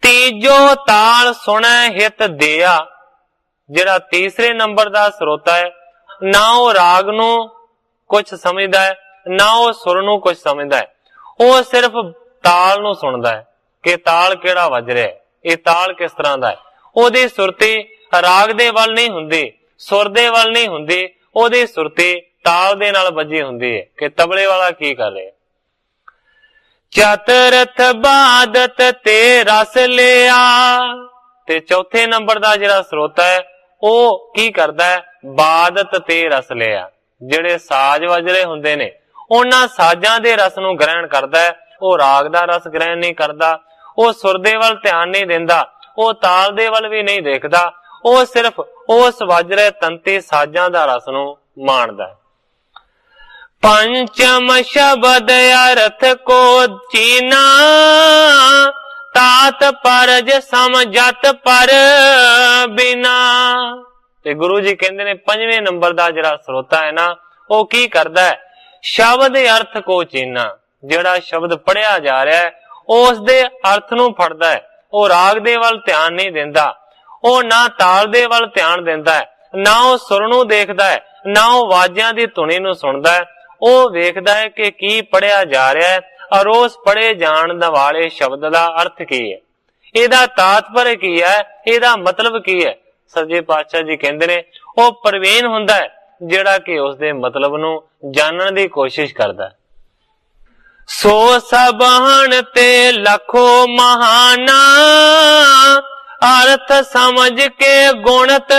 ਤੀਜੋ ਤਾਲ ਸੁਣੈ ਹਿਤ ਦਿਆ, ਜਿਹੜਾ ਤੀਸਰੇ ਨੰਬਰ ਦਾ ਸਰੋਤਾ ਹੈ, ਨਾ ਉਹ ਰਾਗ ਨੂੰ ਕੁਝ ਸਮਝਦਾ ਹੈ, ਨਾ ਉਹ ਸੁਰ ਨੂੰ ਕੁਝ ਸਮਝਦਾ ਹੈ। ਉਹ ਸਿਰਫ ਤਾਲ ਨੂੰ ਸੁਣਦਾ ਹੈ ਕਿ ਤਾਲ ਕਿਹੜਾ ਵੱਜ ਰਿਹਾ ਹੈ, ਇਹ ਤਾਲ ਕਿਸ ਤਰ੍ਹਾਂ ਦਾ ਹੈ। ਉਹਦੀ ਸੁਰਤੀ ਰਾਗ ਦੇ ਵੱਲ ਨਹੀਂ ਹੁੰਦੀ, ਸੁਰ ਦੇ ਵੱਲ ਨਹੀਂ ਹੁੰਦੀ, ਉਹਦੀ ਸੁਰਤੀ ਤਾਲ ਦੇ ਨਾਲ ਵੱਜੀ ਹੁੰਦੀ ਹੈ ਕਿ ਤਬਲੇ ਵਾਲਾ ਕੀ ਕਰ ਰਿਹਾ। ਚਤਰਥ ਬਾਦਤ ਤੇ ਰਸ ਲਿਆ, ਤੇ ਚੌਥੇ ਨੰਬਰ ਦਾ ਜਿਹੜਾ ਸਰੋਤਾ ਹੈ ਉਹ ਕੀ ਕਰਦਾ ਹੈ, ਬਾਦਤ ਤੇ ਰਸ ਲਿਆ। ਜਿਹੜੇ ਸਾਜ਼ ਵੱਜ ਰਹੇ ਹੁੰਦੇ ਨੇ ਉਹਨਾਂ ਸਾਜ਼ਾਂ ਦੇ ਰਸ ਨੂੰ ਗ੍ਰਹਿਣ ਕਰਦਾ ਹੈ, ਉਹ ਰਾਗ ਦਾ ਰਸ ਗ੍ਰਹਿਣ ਨਹੀਂ ਕਰਦਾ, ਉਹ ਸੁਰ ਦੇ ਵੱਲ ਧਿਆਨ ਨਹੀਂ ਦਿੰਦਾ, ਉਹ ਤਾਲ ਦੇ ਵੱਲ ਵੀ ਨਹੀਂ ਦੇਖਦਾ, ਉਹ ਸਿਰਫ ਉਸ ਵਾਜਰੇ ਤੰਤੀ ਸਾਜ਼ਾਂ ਦਾ ਰਸ ਨੂੰ ਮਾਣਦਾ ਹੈ। पंचम शब्द अर्थ को चीना, तात परज समझत पर बिना। ते गुरु जी कहते ने पंजवें नंबर का जिहड़ा स्रोता है ना, वो की करदा है, शब्द अर्थ को चीना। जिहड़ा शब्द पढ़िया जा रहा है उस दे अर्थ नूं फड़दा है, वो राग दे वल ध्यान नहीं देंदा, वो ना ताल दे वल ध्यान देंदा है, ना वो सुर नूं देखदा है, ना वो वाजियां दी धुनी नूं सुणदा है। ਉਹ ਵੇਖਦਾ ਹੈ ਕਿ ਕੀ ਪੜਿਆ ਜਾ ਰਿਹਾ ਹੈ ਔਰ ਉਸ ਪੜੇ ਜਾਣ ਵਾਲੇ ਸ਼ਬਦ ਦਾ ਅਰਥ ਕੀ ਹੈ, ਇਹਦਾ ਤਾਤਪਰ ਕੀ ਹੈ, ਇਹਦਾ ਮਤਲਬ ਕੀ ਹੈ। ਸੱਚੇ ਪਾਤਸ਼ਾਹ ਜੀ ਕਹਿੰਦੇ ਨੇ ਉਹ ਪ੍ਰਵੀਨ ਹੁੰਦਾ ਹੈ ਜਿਹੜਾ ਕਿ ਉਸ ਦੇ ਮਤਲਬ ਨੂੰ ਜਾਣਨ ਦੀ ਕੋਸ਼ਿਸ਼ ਕਰਦਾ ਹੈ। ਸੋ ਸਬਹਣ ਤੇ ਲੱਖੋ ਮਹਾਨਾ, ਅਰਥ ਸਮਝ ਕੇ ਗੁਣਤ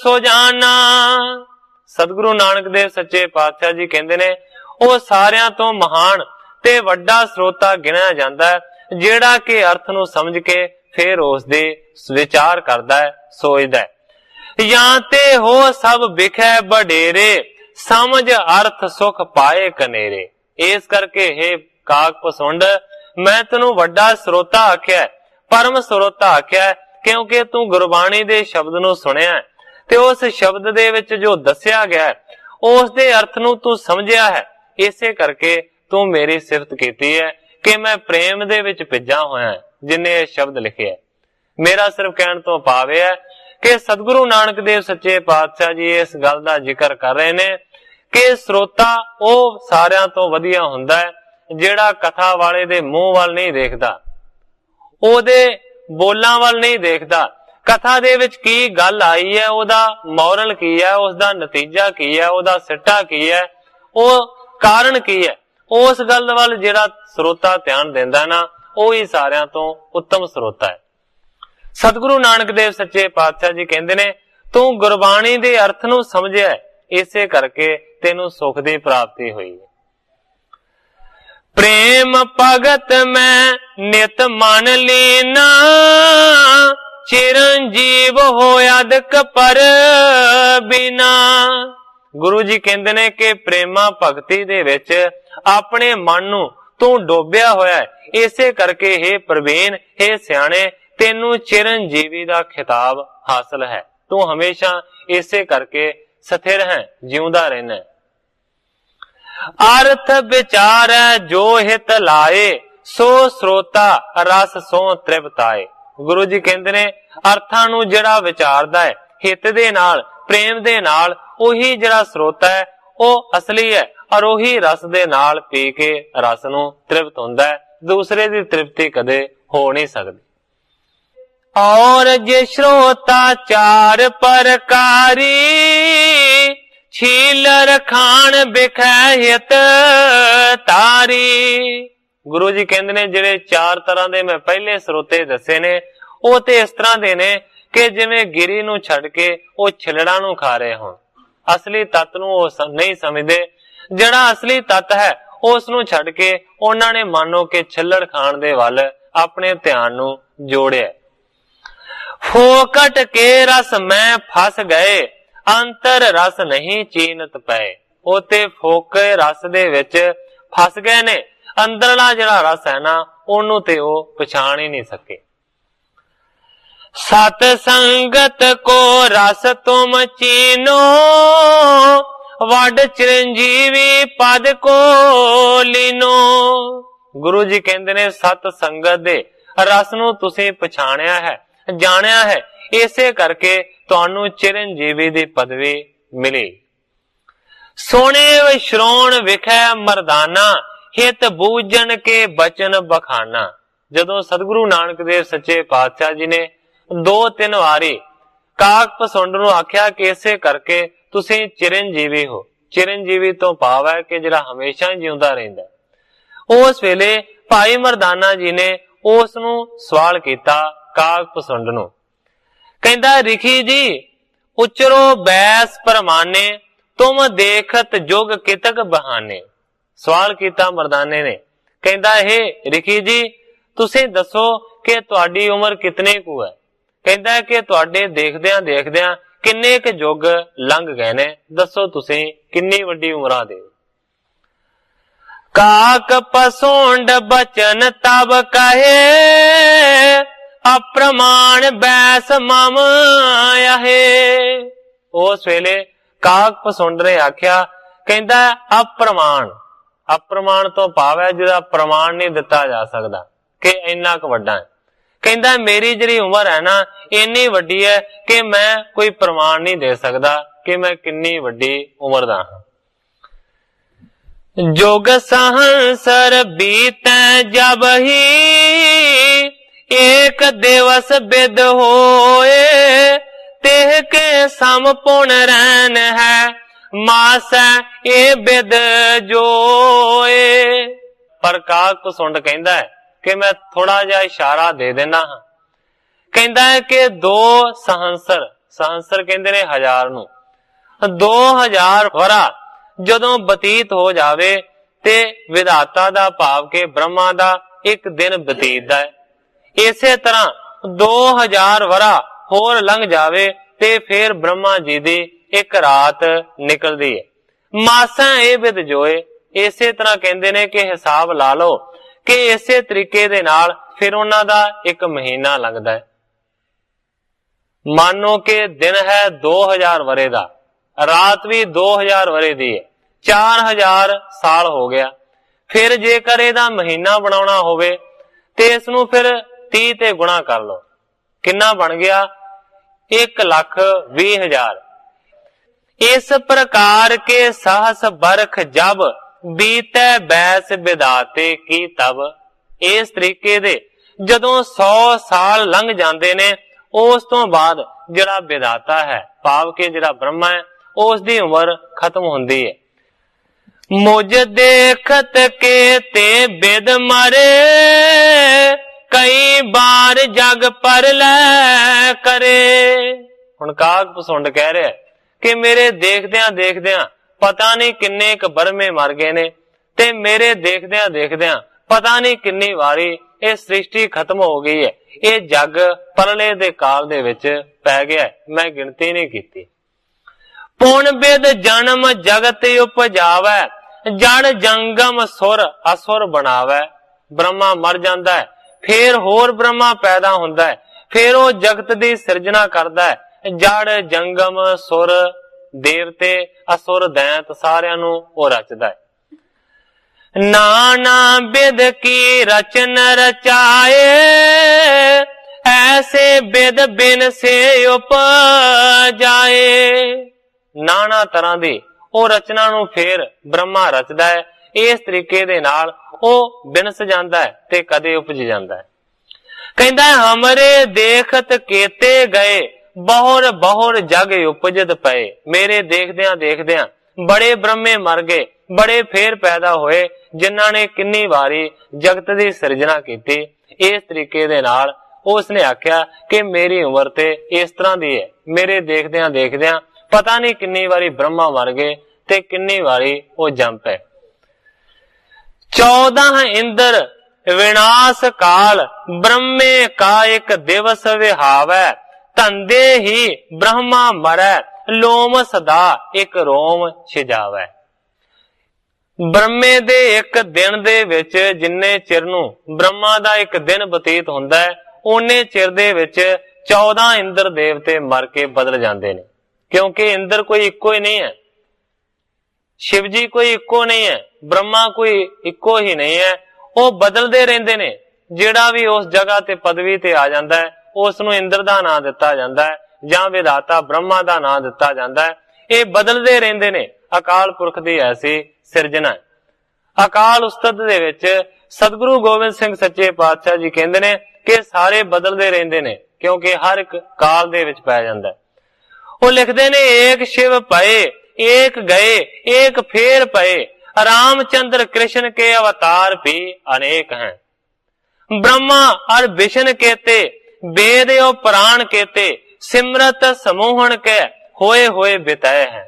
ਸੁਜਾਨਾ। सतगुरु नानक देव सच्चे पातशाह जी कहते ने ਉਹ ਸਾਰਿਆਂ ਤੋਂ ਮਹਾਨ ਤੇ ਵੱਡਾ ਸਰੋਤਾ ਗਿਣਿਆ ਜਾਂਦਾ ਹੈ, ਜਿਹੜਾ ਕਿ ਅਰਥ ਨੂੰ ਸਮਝ ਕੇ ਫਿਰ ਉਸ ਦੇ ਵਿਚਾਰ ਕਰਦਾ ਹੈ, ਸੋਚਦਾ ਹੈ। ਜਾਂ ਤੇ ਹੋ ਸਭ ਵਿਖੇ ਵਡੇਰੇ, ਸਮਝ ਅਰਥ ਸੁਖ ਪਾਏ ਕਨੇਰੇ। ਇਸ ਕਰਕੇ हे ਕਾਕ ਪਸੁੰਡ, ਮੈਂ ਤੈਨੂੰ ਵੱਡਾ ਸਰੋਤਾ ਆਖਿਆ, ਪਰਮ ਸਰੋਤਾ ਆਖਿਆ, ਕਿਉਂਕਿ ਤੂੰ ਗੁਰਬਾਣੀ ਦੇ ਸ਼ਬਦ ਨੂੰ ਸੁਣਿਆ ਤੇ ਉਸ ਸ਼ਬਦ ਦੇ ਵਿੱਚ ਜੋ ਦੱਸਿਆ ਗਿਆ ਉਸ ਦੇ ਅਰਥ ਨੂੰ ਤੂੰ ਸਮਝਿਆ ਹੈ। ਇਸੇ ਕਰਕੇ ਤੂੰ ਮੇਰੀ ਸਿਫਤ ਕੀਤੀ ਹੈ ਕਿ ਮੈਂ ਪ੍ਰੇਮ ਦੇ ਵਿੱਚ ਭਿੱਜਾ ਹੋਇਆ ਜਿਨੇ ਇਹ ਸ਼ਬਦ ਲਿਖਿਆ। ਮੇਰਾ ਸਿਰਫ ਕਹਿਣ ਤੋਂ ਭਾਵ ਹੈ ਕਿ ਸਤਿਗੁਰੂ ਨਾਨਕ ਦੇਵ ਸੱਚੇ ਪਾਤਸ਼ਾਹ ਜੀ ਇਸ ਗੱਲ ਦਾ ਜ਼ਿਕਰ ਕਰ ਰਹੇ ਨੇ ਕਿ ਸਰੋਤਾ ਉਹ ਸਾਰਿਆਂ ਤੋਂ ਵਧੀਆ ਹੁੰਦਾ ਹੈ ਜਿਹੜਾ ਕਥਾ ਵਾਲੇ ਦੇ ਮੂੰਹ ਵੱਲ ਨਹੀਂ ਦੇਖਦਾ, ਉਹਦੇ ਬੋਲਾਂ ਵੱਲ ਨਹੀਂ ਦੇਖਦਾ, ਕਥਾ ਦੇ ਵਿੱਚ ਕੀ ਗੱਲ ਆਈ ਹੈ, ਉਹਦਾ ਮੋਰਲ ਕੀ ਹੈ, ਉਸਦਾ ਨਤੀਜਾ ਕੀ ਹੈ, ਉਹਦਾ ਸਿੱਟਾ ਕੀ ਹੈ, ਉਹ ਕਾਰਨ ਕੀ ਹੈ, ਉਸ ਗੱਲ ਵੱਲ ਜਿਹੜਾ ਸਰੋਤਾ ਧਿਆਨ ਦਿੰਦਾ ਨਾ, ਉਹ ਹੀ ਸਾਰਿਆਂ ਤੋਂ ਉੱਤਮ ਸਰੋਤਾ ਹੈ। ਸਤਿਗੁਰੂ ਨਾਨਕ ਦੇਵ ਸੱਚੇ ਪਾਤਸ਼ਾਹ ਜੀ ਕਹਿੰਦੇ ਨੇ ਤੂੰ ਗੁਰਬਾਣੀ ਦੇ ਅਰਥ ਨੂੰ ਸਮਝਿਆ, ਇਸੇ ਕਰਕੇ ਤੈਨੂੰ ਸੁਖ ਦੀ ਪ੍ਰਾਪਤੀ ਹੋਈ ਹੈ। प्रेम भगत मैं नित मन लीना, चिरंजीव होया दुख पर बिना। गुरु जी कहते ने कि प्रेमा भगती दे विच अपने मन नूं तू डोबिया होया है, इसे करके हे प्रवीण हे सियाणे तेनू चिरंजीवी दा खिताब हासिल है। तू हमेशा इसे करके स्थिर है, जिउंदा रहना है। अर्थ विचार जो हित लाए, सो स्रोता रस सो तृप्ताए। गुरु जी कहते ने अर्थां नूं जिहड़ा विचारदा है हित दे नाल प्रेम दे नाल, ओही जिहड़ा स्रोता है ਉਹ असली है और ਉਹੀ रस दे नाल पी के रस नूं तृप्त हुंदा है। दूसरे दी तृप्ति कदे हो नहीं सकदी। और जे श्रोता चार प्रकारी, छीलर खान बिखै हित तारी। गुरु जी कहंदे ने जिहड़े चार तरह दे मैं पहले स्रोते दसे ने, ਉਹ ਤੇ ਇਸ ਤਰ੍ਹਾਂ ਦੇ ਨੇ ਕਿ ਜਿਵੇਂ ਗਿਰੀ ਨੂੰ ਛੱਡ ਕੇ ਉਹ ਛਿਲੜਾਂ ਨੂੰ ਖਾ ਰਹੇ ਹੋਣ। ਅਸਲੀ ਤੱਤ ਨੂੰ ਉਹ ਨਹੀਂ ਸਮਝਦੇ। ਜਿਹੜਾ ਅਸਲੀ ਤੱਤ ਹੈ ਉਸ ਨੂੰ ਛੱਡ ਕੇ ਉਹਨਾਂ ਨੇ ਮਾਨੋ ਕਿ ਛਿੱਲੜ ਖਾਣ ਦੇ ਵੱਲ ਆਪਣੇ ਧਿਆਨ ਨੂੰ ਜੋੜਿਆ। ਫੋਕਟ ਕੇ ਰਸ ਮੈਂ ਫਸ ਗਏ, ਅੰਤਰ ਰਸ ਨਹੀਂ ਚੀਨਤ ਪਏ। ਉਹ ਤੇ ਫੋਕੇ ਰਸ ਦੇ ਵਿੱਚ ਫਸ ਗਏ ਨੇ, ਅੰਦਰਲਾ ਜਿਹੜਾ ਰਸ ਹੈ ਨਾ ਉਹਨੂੰ ਤੇ ਉਹ ਪਛਾਣ ਹੀ ਨਹੀਂ ਸਕੇ। सत संगत को रस तुम चीनो, वड चिरंजीवी पद को लीनो। गुरु जी कहते ने सत संगत दे रस नूं तुसीं पछाणिया है, जाणिया है, इसे करके तुहानू चिरंजीवी दी पदवी मिली। सोने श्रोण विखै मरदाना, हित बूझन के बचन बखाना। जदों सतगुरु नानक देव सच्चे पातशाह जी ने दो तीन वारी काक पसुंड नूं आख्या कि इसे करके तुसीं चिरंजीवी हो। चिरंजीवी तो भाव है कि जिहड़ा हमेशा जिउंदा रहिंदा। उस वेले भाई मरदाना जी ने उस नूं सवाल कीता काक पसुंड नूं, कहंदा रिखी जी उचरो बैस परमाने, तुम देखत जुग कितक बहाने। सवाल कीता मरदाने ने, कहंदा हे रिखी जी ਤੁਸੀਂ ਦੱਸੋ ਕਿ ਤੁਹਾਡੀ ਉਮਰ ਕਿਤਨੀ ਕੁ ਹੈ। ਕਹਿੰਦਾ ਕਿ ਤੁਹਾਡੇ ਦੇਖਦਿਆਂ ਦੇਖਦਿਆਂ ਕਿੰਨੇ ਕੁ ਯੁੱਗ ਲੰਘ ਗਏ ਨੇ, ਦੱਸੋ ਤੁਸੀਂ ਕਿੰਨੀ ਵੱਡੀ ਉਮਰਾਂ ਦੇ। ਕਾਕ ਪਸੁੰਡ ਬਚਨ ਤਬ ਕਹੇ, ਅਪ੍ਰਮਾਣ ਬੈਸ ਮਮ ਆਹੇ। ਉਸ ਵੇਲੇ ਕਾਕ ਪਸੁੰਡ ਨੇ ਆਖਿਆ, ਕਹਿੰਦਾ ਅਪ੍ਰਮਾਣ, ਅਪ੍ਰਮਾਣ ਤੋਂ ਭਾਵ ਹੈ ਜਿਹਦਾ ਪ੍ਰਮਾਣ ਨਹੀਂ ਦਿੱਤਾ ਜਾ ਸਕਦਾ ਕਿ ਇੰਨਾ ਕੁ ਵੱਡਾ ਹੈ। ਕਹਿੰਦਾ ਮੇਰੀ ਜਿਹੜੀ ਉਮਰ ਹੈ ਨਾ ਇੰਨੀ ਵੱਡੀ ਹੈ ਕਿ ਮੈਂ ਕੋਈ ਪ੍ਰਮਾਣ ਨਹੀਂ ਦੇ ਸਕਦਾ ਕਿ ਮੈਂ ਕਿੰਨੀ ਵੱਡੀ ਉਮਰ ਦਾ ਹਾਂ। ਜੁਗ ਸਹੰਸਰ ਬੀਤੈ ਜਬ ਹੀ, ਏਕ ਦਿਵਸ ਬਿਦ ਹੋਏ, तेह के सम पुन रहन है, मासै ए बिद जोए। पर काक पसुंड कहंदा है कि मैं थोड़ा जा इशारा दे देना हां। कहंदा है कि 2 सहंसर, सहंसर कहंदे ने 1000 नूं, 2000 वरा जदों बतीत हो जावे ते विधाता दा भाव के ब्रह्मा दा एक दिन बतीतदा है। इसे तरह 2000 वरा होर लंघ जावे ते फिर ब्रह्मा जी दी एक रात निकलदी है। मासा ए बिद जोए, इसे तरह कहंदे ने कि हिसाब ला लो कि इसे तरीके दे नाल फिर उन्हां दा एक महीना लगदा है। मानो कि दिन है 2000 वरे दा, रात भी 2000 वरे दी है, 4000 साल हो गया। फिर जेकर इहदा महीना बनाउणा होवे ते इस नूं फिर 30 ते गुणा कर लो, किन्ना बन गया 1,20,000। इस प्रकार के सहस बरख जब बीते बैस विधाते की तब। इस तरीके दे जदों 100 साल लंघ जाते ने उस तो बाद जिहड़ा विधाता है भाव के जिहड़ा ब्रह्मा है उस दी उम्र खत्म हुंदी है। मुझ देखत के ते बिद मरे, कई बार जग पर लै करे। हुण काक पसुंड कह रहा है कि मेरे देखदियां देखदियां पता नहीं किन्ने क बरमे मर गए ने, ते मेरे देखदियां देखदियां पता नहीं किन्नी वारी ये सृष्टि खत्म हो गई है, ये जग परले दे काल दे विच पै गया है, मैं गिनती नहीं कीती। पुन बिद जन्म जगत उपजावै, जड़ जंगम सुर असुर बनावै। ब्रह्मा मर जांदा है, फिर होर ब्रह्मा पैदा हुंदा है, फिर वो जगत दी सिरजना करदा है, जड़ जंगम सुर देवते असुर दैंत सारियां नूं वो रचदा है। नाना बिद की रचन रचाए, ऐसे बिद बिन से उपजाए। नाना तरह दी वो रचना नूं फिर ब्रह्मा रचदा है। इस तरीके दे नाल ਉਹ ਬਿਨਸ ਜਾਂਦਾ ਹੈ ਤੇ ਕਦੇ ਉਪਜ ਜਾਂਦਾ ਹੈ। ਕਹਿੰਦਾ ਹਮਰੇ ਦੇਖਤ ਕੀਤੇ ਗਏ, ਬਹੁਰ ਬਹੁਰ ਜਗ ਉਪਜਤ ਪਏ। ਮੇਰੇ ਦੇਖਦਿਆਂ ਦੇਖਦਿਆਂ ਬੜੇ ਬ੍ਰਹਮੇ ਮਰ ਗਏ, ਬੜੇ ਫੇਰ ਪੈਦਾ ਹੋਏ ਜਿਨ੍ਹਾਂ ਨੇ ਕਿੰਨੀ ਵਾਰੀ ਜਗਤ ਦੀ ਸਿਰਜਣਾ ਕੀਤੀ। ਇਸ ਤਰੀਕੇ ਦੇ ਨਾਲ ਉਸਨੇ ਆਖਿਆ ਕਿ ਮੇਰੀ ਉਮਰ ਤੇ ਇਸ ਤਰ੍ਹਾਂ ਦੀ ਹੈ। ਮੇਰੇ ਦੇਖਦਿਆਂ ਦੇਖਦਿਆਂ ਪਤਾ ਨਹੀਂ ਕਿੰਨੀ ਵਾਰੀ ਬ੍ਰਹਮਾ ਮਰ ਗਏ ਤੇ ਕਿੰਨੀ ਵਾਰੀ ਉਹ ਜੰਮ ਪਏ। 14 इंद्र विनाश काल, ब्रह्मे का एक दिवस विहावै, धंधे ही ब्रह्मा मरै, लोम सदा एक रोम छिजावै। ब्रह्मे दे एक दिन दे विच जिन्ने चिर नूं ब्रह्मा दा एक दिन बतीत हुंदा है, उन्ने चिर दे विच 14 इंद्र देवते मर के बदल जांदे ने, क्योंकि इंद्र कोई इक्को ही नहीं है, शिव जी कोई इक्को नहीं है, ब्रह्मा कोई इक्को ही नहीं है, वो बदलते रहंदे ने। जिहड़ा भी उस जगह ते पदवी ते आ जांदा है उस नूं इंद्र दा नाम दिता जांदा है जां विधाता ब्रह्मा दा नाम दिता जांदा है। ये बदलते रहंदे ने, अकाल पुरख दी ऐसी सिरजना है। अकाल उस्तत दे विच सतगुरु गोबिंद सिंह सच्चे पातशाह जी कहंदे ने कि सारे बदलते रहंदे ने, क्योंकि हर एक काल दे विच पै जांदा है। वो लिखदे ने एक शिव पए, एक गए एक फेर पए, रामचंद्र कृष्ण के अवतार भी अनेक हैं। ब्रह्मा और विष्णु कहते, वेद और पुराण कहते, सिमरत समूहन के होए होए बिताए हैं।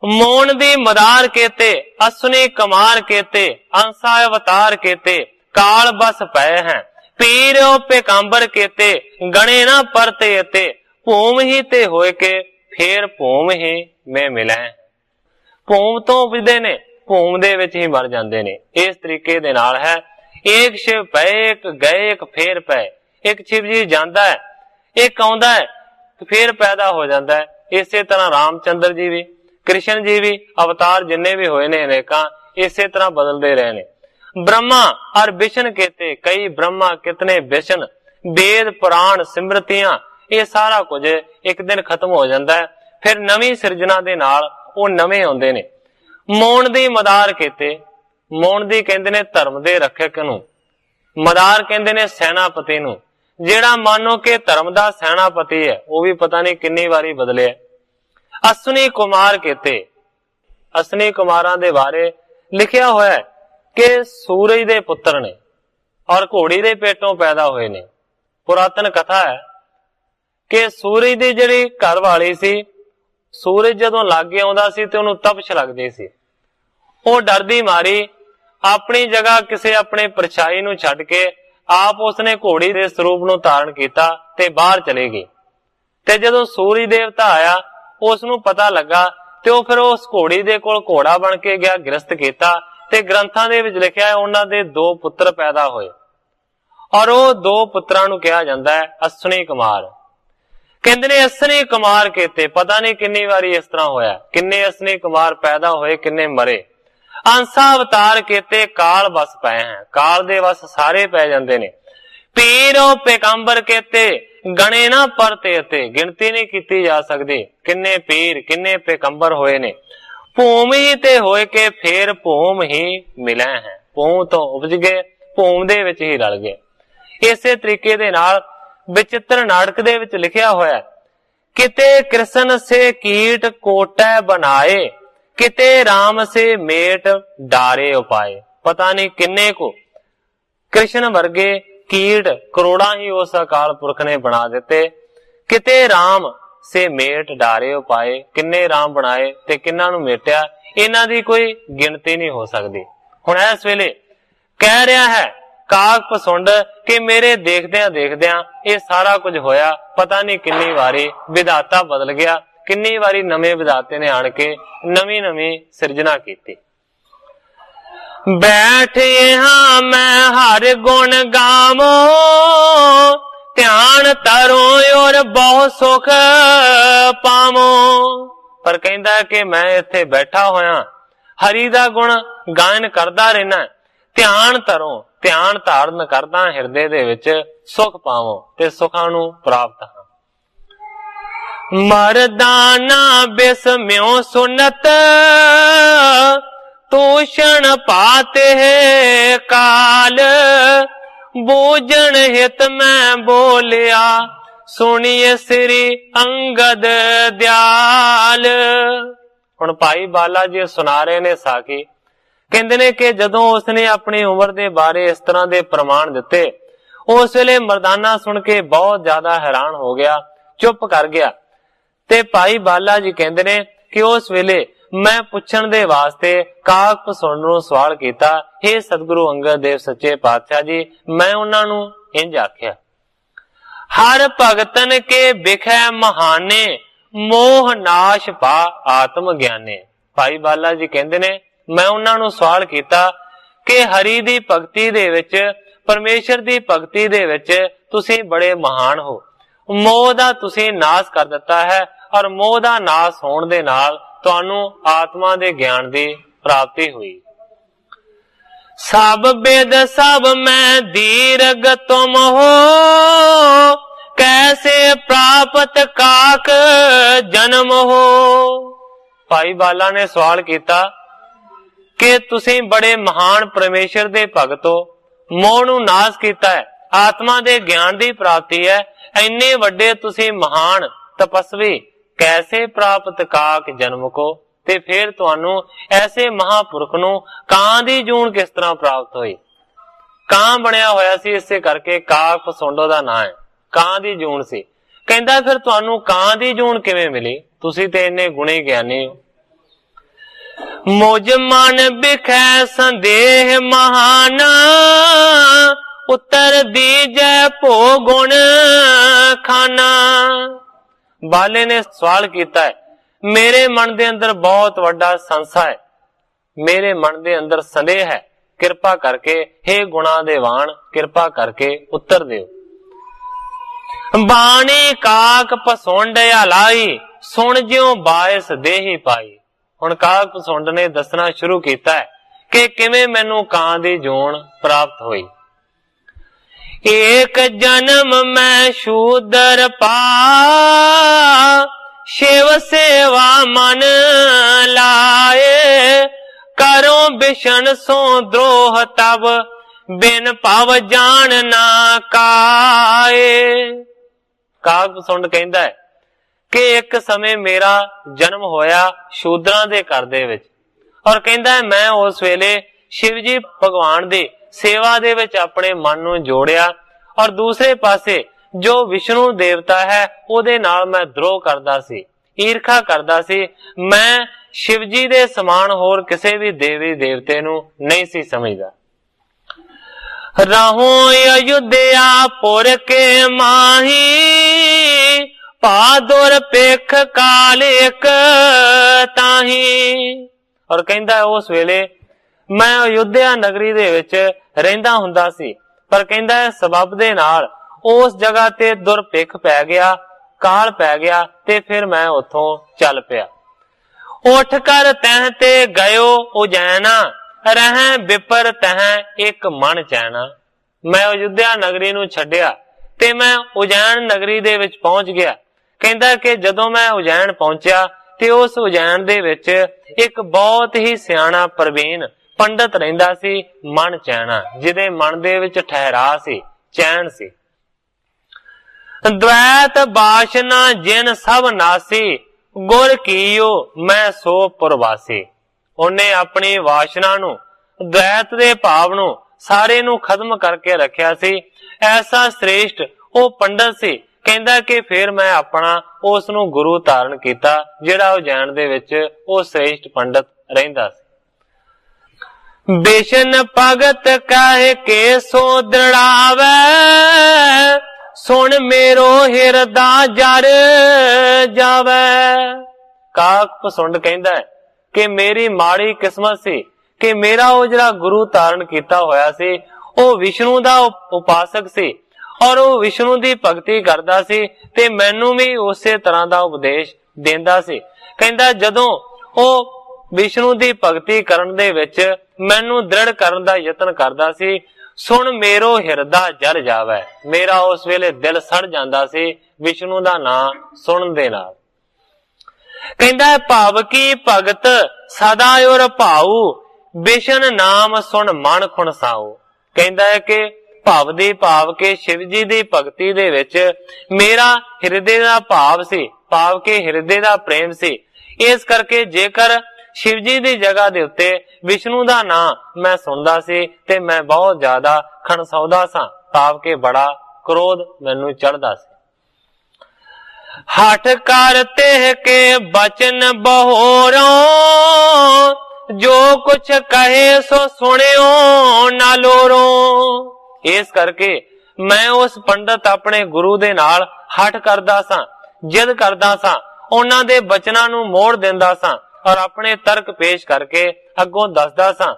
मोन दी मदार कहते, अश्विनी कुमार कहते, अंसा अवतार कहते, काल बस पै हैं। पीरो पेकांबर केते गणे ना परते अते भूम ही ते होए के फिर भूम ही में मिलै। भूम तो उपजदे ने, भूम दे विच ही मर जांदे ने। इस तरीके दे नाल है। एक शिव पै, एक गए, एक फेर पै। एक शिव जी जांदा है, एक आउंदा है, फिर पैदा हो जाता है। इसे तरह रामचंद्र जी भी, कृष्ण जी भी, अवतार जिन्ने भी होए ने अनेकां, इसे तरह बदलते रहे ने। ब्रह्मा और विष्णु कहते, कई ब्रह्मा कितने विष्णु, वेद पुराण सिमरतियां, ये सारा कुछ एक दिन खत्म हो जाता है। फिर नवी सिरजना दे नाल वो नवे आउंदे ने। मौन दी मदार कहते, मौन दी कहंदे ने धर्म दे रखक नूं, मदार कहंदे ने सैनापति नूं। जेड़ा मानो के धर्म दा सैनापति है वो भी पता नहीं किन्नी वारी बदले। अश्विनी कुमार कहते, अश्विनी कुमारां दे बारे लिखिया होया है कि सूरज दे पुत्र ने और घोड़ी दे पेटों पैदा हुए ने। पुरातन कथा है कि सूरज दी जिहड़ी घर वाली सी, सूरज जदों लागे आउंदा सी ते ओनूं तपश लगदी सी। ਉਹ डरदी मारी अपनी जगह किसी अपने परछाई नूं छड्ड के आप उसने घोड़ी दे स्वरूप नूं धारण कीता ते बाहर चले गई। ते जदों सूरज देवता आया उसनूं पता लगा ते ਉਹ फिर उस घोड़ी दे कोल घोड़ा बन के गया, गिरस्त कीता ते ग्रंथां दे विच लिखिआ है उन्हां दे 2 पुत्र पैदा होए और ਉਹ 2 पुत्रां नूं किहा जांदा है अश्विनी कुमार। कहंदे ने अश्विनी कुमार कहते, पता नहीं किन्नी वारी इस तरह होया, किन्ने अश्विनी कुमार पैदा होए, किन्ने मरे। अंसा अवतार कहते काल बस पै हैं, काल दे बस सारे पै जांदे ने। पीरो पेकांबर कहते गणे ना परते अते, गिनती नहीं कीती जा सकती किन्ने पीर किन्ने पेकंबर होए ने। भूम ही ते होए के फिर भूम ही मिले हैं, भूम तो उपज गए, भूम दे विच ही रल गए। इसे तरीके दे नाल विचित्र नाटक दे विच लिखिया होया, किते कृष्ण से कीट कोटै बनाए, किते राम से मेट डारे उपाए। पता नहीं किन्ने को कृष्ण वर्गे कीट करोड़ा ही उस अकाल पुरख ने बना देते। किते राम से मेट डारे उपाए, किन्ने राम बनाए ते किन्ना नूं मेटिया, इन्हां दी कोई गिनती नहीं हो सकती। हुण इस वेले कह रहा है काग पसुंड कि मेरे देखदियां देखदियां ये सारा कुछ होया, पता नहीं किन्नी वारी विधाता बदल गया, किन्नी वारी नवे विधाते ने आण के नवी नवी सिरजना की। बैठे हाँ मैं हर गुण गावो, ध्यान तरो और बहुत सुख पावो। पर कहंदा कि मैं इत्थे बैठा होया हरि दा गुण गायन करदा रहना, ध्यान तरो, ध्यान धारण करदा हिरदे दे विच सुख पावो ते सुखां नूं प्राप्त। मरदाना बिस्म्यो सुनत तूषण पाते है काल, बूझन हित में बोलिया सुनिए श्री अंगद दयाल। हुण भाई बाला जी सुना रहे ने साखी, कहंदे ने कि जदों उसने अपनी उम्र दे बारे इस तरह दे प्रमाण दिते, उस वेले मरदाना सुन के बहुत ज्यादा हैरान हो गया, चुप कर गया। ते भाई बाला जी कहंदे ने कि उस वेले मैं पुछण दे वास्ते काग पसुंड नूं सवाल कीता, हे सतगुरु अंगद देव सच्चे पातशाह जी, मैं उन्हां नूं इंज आख्या, हर भगतन के बिखै महाने, मोह नाश पा आत्म ज्ञाने। भाई बाला जी कहंदे ने मैं उन्हां नूं सवाल कीता कि हरि दी भगती दे विच, परमेश्वर दी भगती दे विच तुसीं बड़े महान हो, मोह दा तुसीं नाश कर दिता है और मोह दा नाश होण दे नाल तुहानू आत्मा दे ज्ञान दी प्राप्ति हुई। सब वेद सब में दीर्घ तुम हो, कैसे प्राप्त काक जन्म हो। भाई बाला ने सवाल किया कि तुसीं बड़े महान परमेश्वर दे भगत हो, मोह नू नाश कीता है, आत्मा दे ज्ञान दी प्राप्ति है, इन्ने वड्डे तुसीं महान तपस्वी कैसे प्राप्त काक जन्म को। ते फिर तुहानू ऐसे महापुरख नू कां दी जून किस तरह प्राप्त हुई। कां बनया होया सी, इसे करके काक पसुंडो दा नाम है, कां दी जून सी। कहंदा फिर तुहानू कां दी जून किवें मिली, तुसीं ते इन्ने गुणी ज्ञानी हो। ਮੁਝ ਮਨ ਬਿਖੈ ਸੰਦੇਹ ਮਹਾਨਾ, ਉੱਤਰ ਦੀਜੈ ਭੋ ਗੁਣ ਖਾਨਾ। ਬਾਲੇ ਨੇ ਸਵਾਲ ਕੀਤਾ ਹੈ, ਮੇਰੇ ਮਨ ਦੇ ਅੰਦਰ ਬਹੁਤ ਵੱਡਾ ਸੰਸਾ ਹੈ, ਮੇਰੇ ਮਨ ਦੇ ਅੰਦਰ ਸੰਦੇਹ ਹੈ, ਕਿਰਪਾ ਕਰਕੇ ਹੇ ਗੁਣਾ ਦੇ ਵਾਣ ਕਿਰਪਾ ਕਰਕੇ ਉੱਤਰ ਦਿਓ। ਬਾਣੀ ਕਾਕ ਪਸੁੰਡ ਹਲਾਈ, ਸੁਣ ਜਿਉ ਬਾਇਸ ਦੇਹੀ ਪਾਈ। ਹੁਣ ਕਾਕ ਪਸੁੰਡ ਨੇ ਦੱਸਣਾ ਸ਼ੁਰੂ ਕੀਤਾ ਹੈ ਕਿ ਕਿਵੇਂ ਮੈਨੂੰ ਕਾਂ ਦੀ ਜੂਣ ਪ੍ਰਾਪਤ ਹੋਈ। ਏਕ ਜਨਮ ਮੈਂ ਸ਼ੂਦਰ ਪਾ, शिव सेवा मन लाए, करो बिशन सो द्रोह तब, बिन पव जान ना काए। कागभसुंड कहंदा है कि एक समय मेरा जन्म होया शूद्रां दे घर दे विच, और कहंदा है मैं उस वेले शिव जी भगवान दी सेवा दे विच अपने मन नूं जोड़िया, और दूसरे पासे जो विष्णु देवता है ओदे नाल मैं द्रोह करदा सी, ईर्खा करदा सी। मैं शिव जी दे समान होर किसी भी देवी देवते नूं नहीं सी समझदा। रहूं अयोध्या पुर के माही, पादुर पेख काल एक ताही। और कहंदा उस वेले मैं अयोध्या नगरी दे विच रहिंदा हुंदा सी, पर कहंदा सबब दे नाल उस जगह ते दुरभिख पै गया, काल पै गया, ते फिर मैं उथों चल पिया। उठ कर तह ते गयो उजैना, रह विपर तह एक मन चैना। मैं अयोध्या नगरी नूं छड्डिया ते मैं उजैन नगरी दे विच पहुंच गया। कहंदा कि जदों मैं उजैन पहुंचिया ते उस उजैन दे विच एक बहुत ही सियाणा प्रवीण पंडित रहिंदा सी, मन चैना, जिहदे मन दे विच ठहरा सी, चैन सी। द्वैत बाशना जिन सब नासी, गुर कीयो मैं सो पुरवासी। उन्हें अपनी वासना नू, द्वैत दे भाव नू सारे नू खत्म करके रखिया सी। ऐसा श्रेष्ठ ओ पंडित सी। कहंदा कि फिर मैं अपना उस नू गुरु धारण कीता, जिहड़ा उजैन दे विच ओ श्रेष्ठ पंडित रहिंदा सी। बेशन भगत कह के सो दृढ़ावे, सुन मेरो हिरदा जर जावे। कागभसुंड कहंदा है कि मेरी माड़ी किस्मत सी कि मेरा वो जिहड़ा गुरु धारण कीता होया सी वो विष्णु दा उपासक सी, और वो विष्णु दी भगती करदा सी ते मैनू भी उसे तरह दा उपदेश देंदा सी। कहंदा जदों वो विष्णु दी भगती करन दे विच मैनू दृढ़ करन दा यतन करदा सी, सुन मेरो हिरदा जर जावे, मेरा उस वेले दिल सड़ जांदा सी विष्णु दा नाम सुनन दे नाल। कहंदा भाव की भगत सदा उर भाऊ, बिशन नाम सुन मन खुणसाऊ। कहंदा है कि भाव दी भाव के शिव जी दी भगती दे विच मेरा हिरदे दा भाव सी, भाव के हिरदे दा प्रेम सी। इस करके जेकर शिव जी दी जगह दे उत्ते विष्णु दा नाम मैं सुनदा सी ते मैं बहुत ज्यादा खणसाउदा सा, भाव के बड़ा क्रोध मैनू चढ़दा सी। हठ करते के बचन बहोरों, जो कुछ कहे सो सुनियो ना लोरों। इस करके मैं उस पंडित अपने गुरु दे नाल हठ करदा सा, जिद करदा सा, उन्हां दे बचनां नू मोड़ दिंदा सा, और अपने तर्क पेश करके अगों दसदा सा।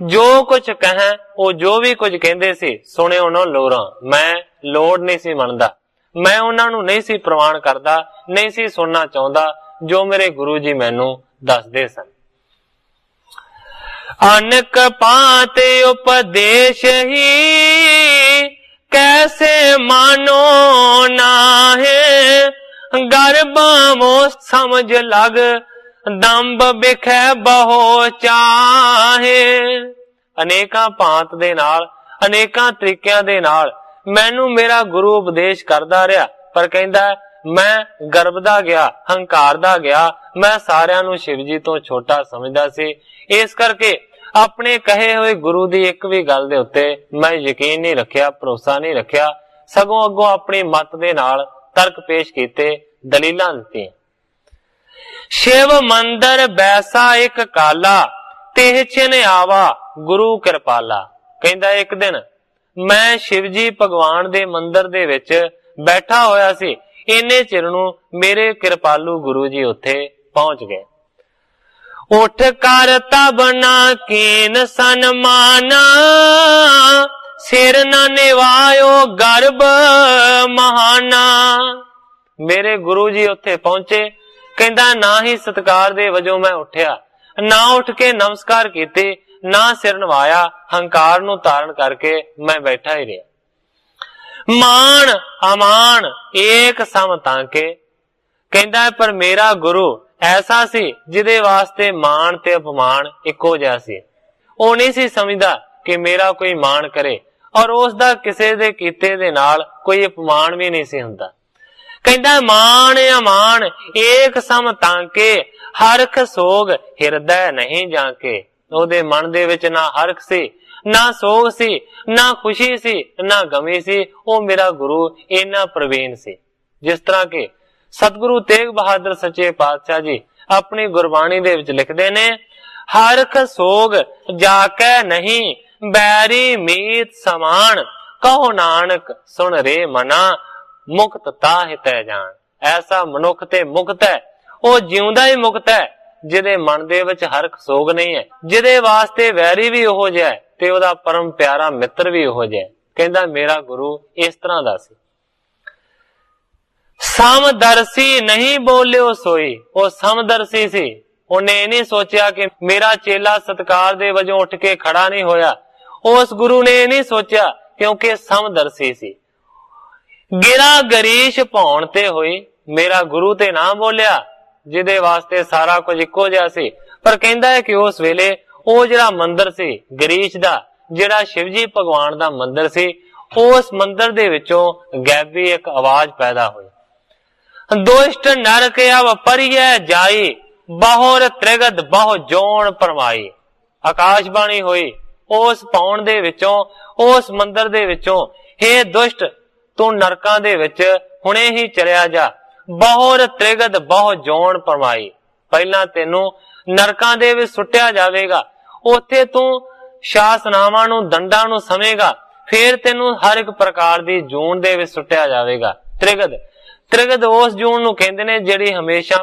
जो कुछ कहें वो जो भी कुछ कहंदे सी सुने उन्हों लोरां, मैं लोड़ नहीं सी मनदा, मैं उन्हां नू नहीं सी प्रवान करदा, नहीं सी सुनना चाहुंदा जो मेरे गुरु जी मैनू दसदे सन। अनक पात उपदेश ही, कैसे मानो नाहे, गर्बामो समझ लग, दंब बिखै बहु चाहे। अनेकां भांत दे नाल, अनेकां तरीकिਆਂ ਦੇ ਨਾਲ ਮੈਨੂੰ मेरा गुरु उपदेश करदा रहा, पर कहंदा मैं गर्वदा गया, हंकारदा गया, मैं सारिਆਂ ਨੂੰ शिव जी तो छोटा समझदा सी। इस करके अपने कहे हुए गुरु दी एक भी गल दे उत्ते मैं यकीन नहीं रखिया, भरोसा नहीं रखिया, सगों अगों अपनी मत दे नाल तर्क पेश कीते, दलीलां दित्तियां। शिव मंदिर बैसा एक काला, तेह छिन आवा गुरु कृपाला। कहंदा एक दिन मैं शिव जी भगवान दे मंदिर दे विच बैठा होया सी, इन्ने चिर नूं मेरे कृपालू गुरु जी उत्थे पहुंच गए। उठ कर तब ना कीन सन्माना, सिर न निवायो गर्भ महाना। मेरे गुरु जी उत्थे पहुंचे, कहंदा ना ही सत्कार दे वजों मैं उठिया, ना उठ के नमस्कार कीते, ना सिर नवाया, हंकार नूं धारण करके मैं बैठा ही रहा। मान अमान एक सम तांके। कहंदा पर मेरा गुरु ऐसा सी जिदे वास्ते मान ते अपमान इक्को जिहा सी। ਉਹ नहीं सी समझदा कि मेरा कोई मान करे और उसदा किसे दे कीते दे नाल कोई अपमान भी नहीं सी हुंदा। कहंदा मान अमान एक सम तांके, हरख सोग हिरदै नहीं जाके। ਉਹਦੇ मन दे विच ना हरख सी, ना सोग सी, ना खुशी सी, ना गमी सी। ਉਹ मेरा गुरु इन्ना प्रवीण सी। जिस तरह के सतगुरु तेग बहादुर सच्चे पातशाह जी अपनी गुरबाणी दे विच लिखदे ने, हरख सोग जाकै नहीं, बैरी मीत समान, कहो नानक सुन रे मना, मुक्त ताहि तै जान। ऐसा मनुख ते मुक्त है, ਉਹ ਜਿਉਂਦਾ ਹੀ ਮੁਕਤ ਹੈ ਜਿਹਦੇ ਮਨ ਦੇ ਵਿੱਚ ਹਰਖ ਸੋਗ ਨਹੀਂ ਹੈ, ਜਿਹਦੇ ਵਾਸਤੇ ਵੈਰੀ ਵੀ ਉਹੋ ਜਿਹਾ ਹੈ ਤੇ ਉਹਦਾ ਪਰਮ ਪਿਆਰਾ ਮਿੱਤਰ ਵੀ ਉਹੋ ਜਿਹਾ। ਕਹਿੰਦਾ ਮੇਰਾ ਗੁਰੂ ਇਸ ਤਰ੍ਹਾਂ ਦਾ ਸੀ। ਸਮਦਰਸੀ ਨਹੀਂ ਬੋਲਿਓ ਸੋਈ। ਉਹ ਸਮਦਰਸੀ ਸੀ, ਉਹਨੇ ਇਹ ਨਹੀਂ ਸੋਚਿਆ ਕਿ ਮੇਰਾ ਚੇਲਾ ਸਤਕਾਰ ਦੇ ਵਜੋਂ ਉੱਠ ਕੇ ਖੜਾ ਨਹੀਂ ਹੋਇਆ। ਉਸ ਗੁਰੂ ਨੇ ਇਹ ਨਹੀਂ ਸੋਚਿਆ ਕਿਉਂਕਿ ਸਮਦਰਸੀ ਸੀ। ਗਿਰਾ ਗਰੀਸ਼ ਭੌਣ ਤੇ ਹੋਈ। ਮੇਰਾ ਗੁਰੂ ਤੇ ਨਾ ਬੋਲਿਆ ਜਿਹਦੇ ਵਾਸਤੇ ਸਾਰਾ ਕੁਝ ਇੱਕੋ ਜਿਹਾ ਸੀ। ਪਰ ਕਹਿੰਦਾ ਹੈ ਕਿ ਉਸ ਵੇਲੇ ਉਹ ਜਿਹੜਾ ਮੰਦਿਰ ਸੀ ਗਰੀਸ਼ ਦਾ, ਜਿਹੜਾ ਸ਼ਿਵਜੀ ਭਗਵਾਨ ਦਾ ਮੰਦਿਰ ਸੀ, ਉਸ ਮੰਦਿਰ ਦੇ ਵਿੱਚੋਂ ਗੈਬੀ ਇੱਕ ਆਵਾਜ਼ ਪੈਦਾ ਹੋਈ। दुष्ट नरक अब परिय जाई, बहुर त्रिगद बहु जोन परमाई। आकाशबाणी हुई उस पौन दे विचों, उस मंदिर दे विचों, हे दुष्ट तू नरकां दे विच हुणे ही चलिया जा। बहुर त्रिगद बहु जोन परमाई। पहला तेनू नरकां दे विच सुट्टिया जावेगा, उत्थे तू शासनावां नू दंडां नू समेगा, फिर तेनू हर एक प्रकार दी जून दे विच सुट्टिया जावेगा। त्रिगद त्रिगद उस जून नू कहंदे ने ਜਿਹੜੀ हमेशा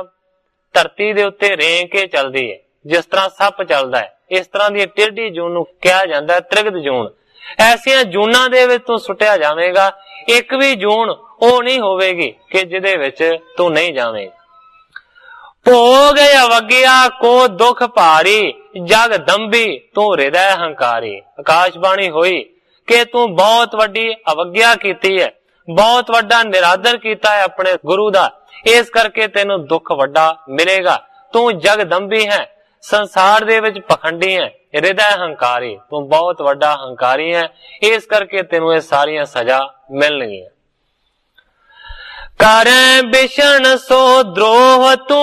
धरती दे उत्ते रेंग के चलदी है, जिस तरह सप चलदा है, इस तरह दी टेढ़ी जून नू कहा जांदा है त्रिगद जून। ऐसियां जूनां दे विच तू सुट्टिया जावेगा, एक भी जून ਉਹ नहीं होवेगी कि जिहदे विच तू नहीं जावेगा। भोग अवग्या को दुख भारी, जग दंभी तू हृदय हंकारी। आकाशबाणी हुई कि तू बहुत वड्डी अवग्या कीती है, बहुत वड्डा निरादर कीता है अपने गुरु दा, इस करके तेनू दुख वड्डा मिलेगा। तू जगदंबी है, संसार दे विच पखंडी है, हृदय हंकारी, तू बहुत वड्डा हंकारी है, इस करके तेनू ये सारियां सजा मिलणगियां। करें बिशन सो द्रोह तू,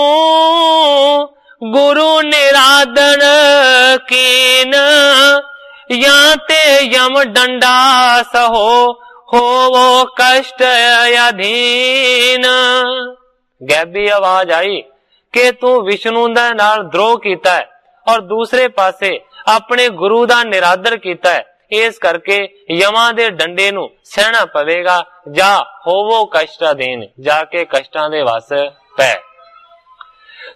गुरु निरादर कीन, या ते यम डंडा सहो, हो वो कष्ट अधीन। गैबी आवाज आई कि तू विष्णु दे नाल द्रोह कीता है और दूसरे पासे अपने गुरु दा निरादर कीता है, इस करके यमां दे डंडे नू सहना पवेगा। जा होवो कष्ट अधीन, जाके कष्टां दे वस पै।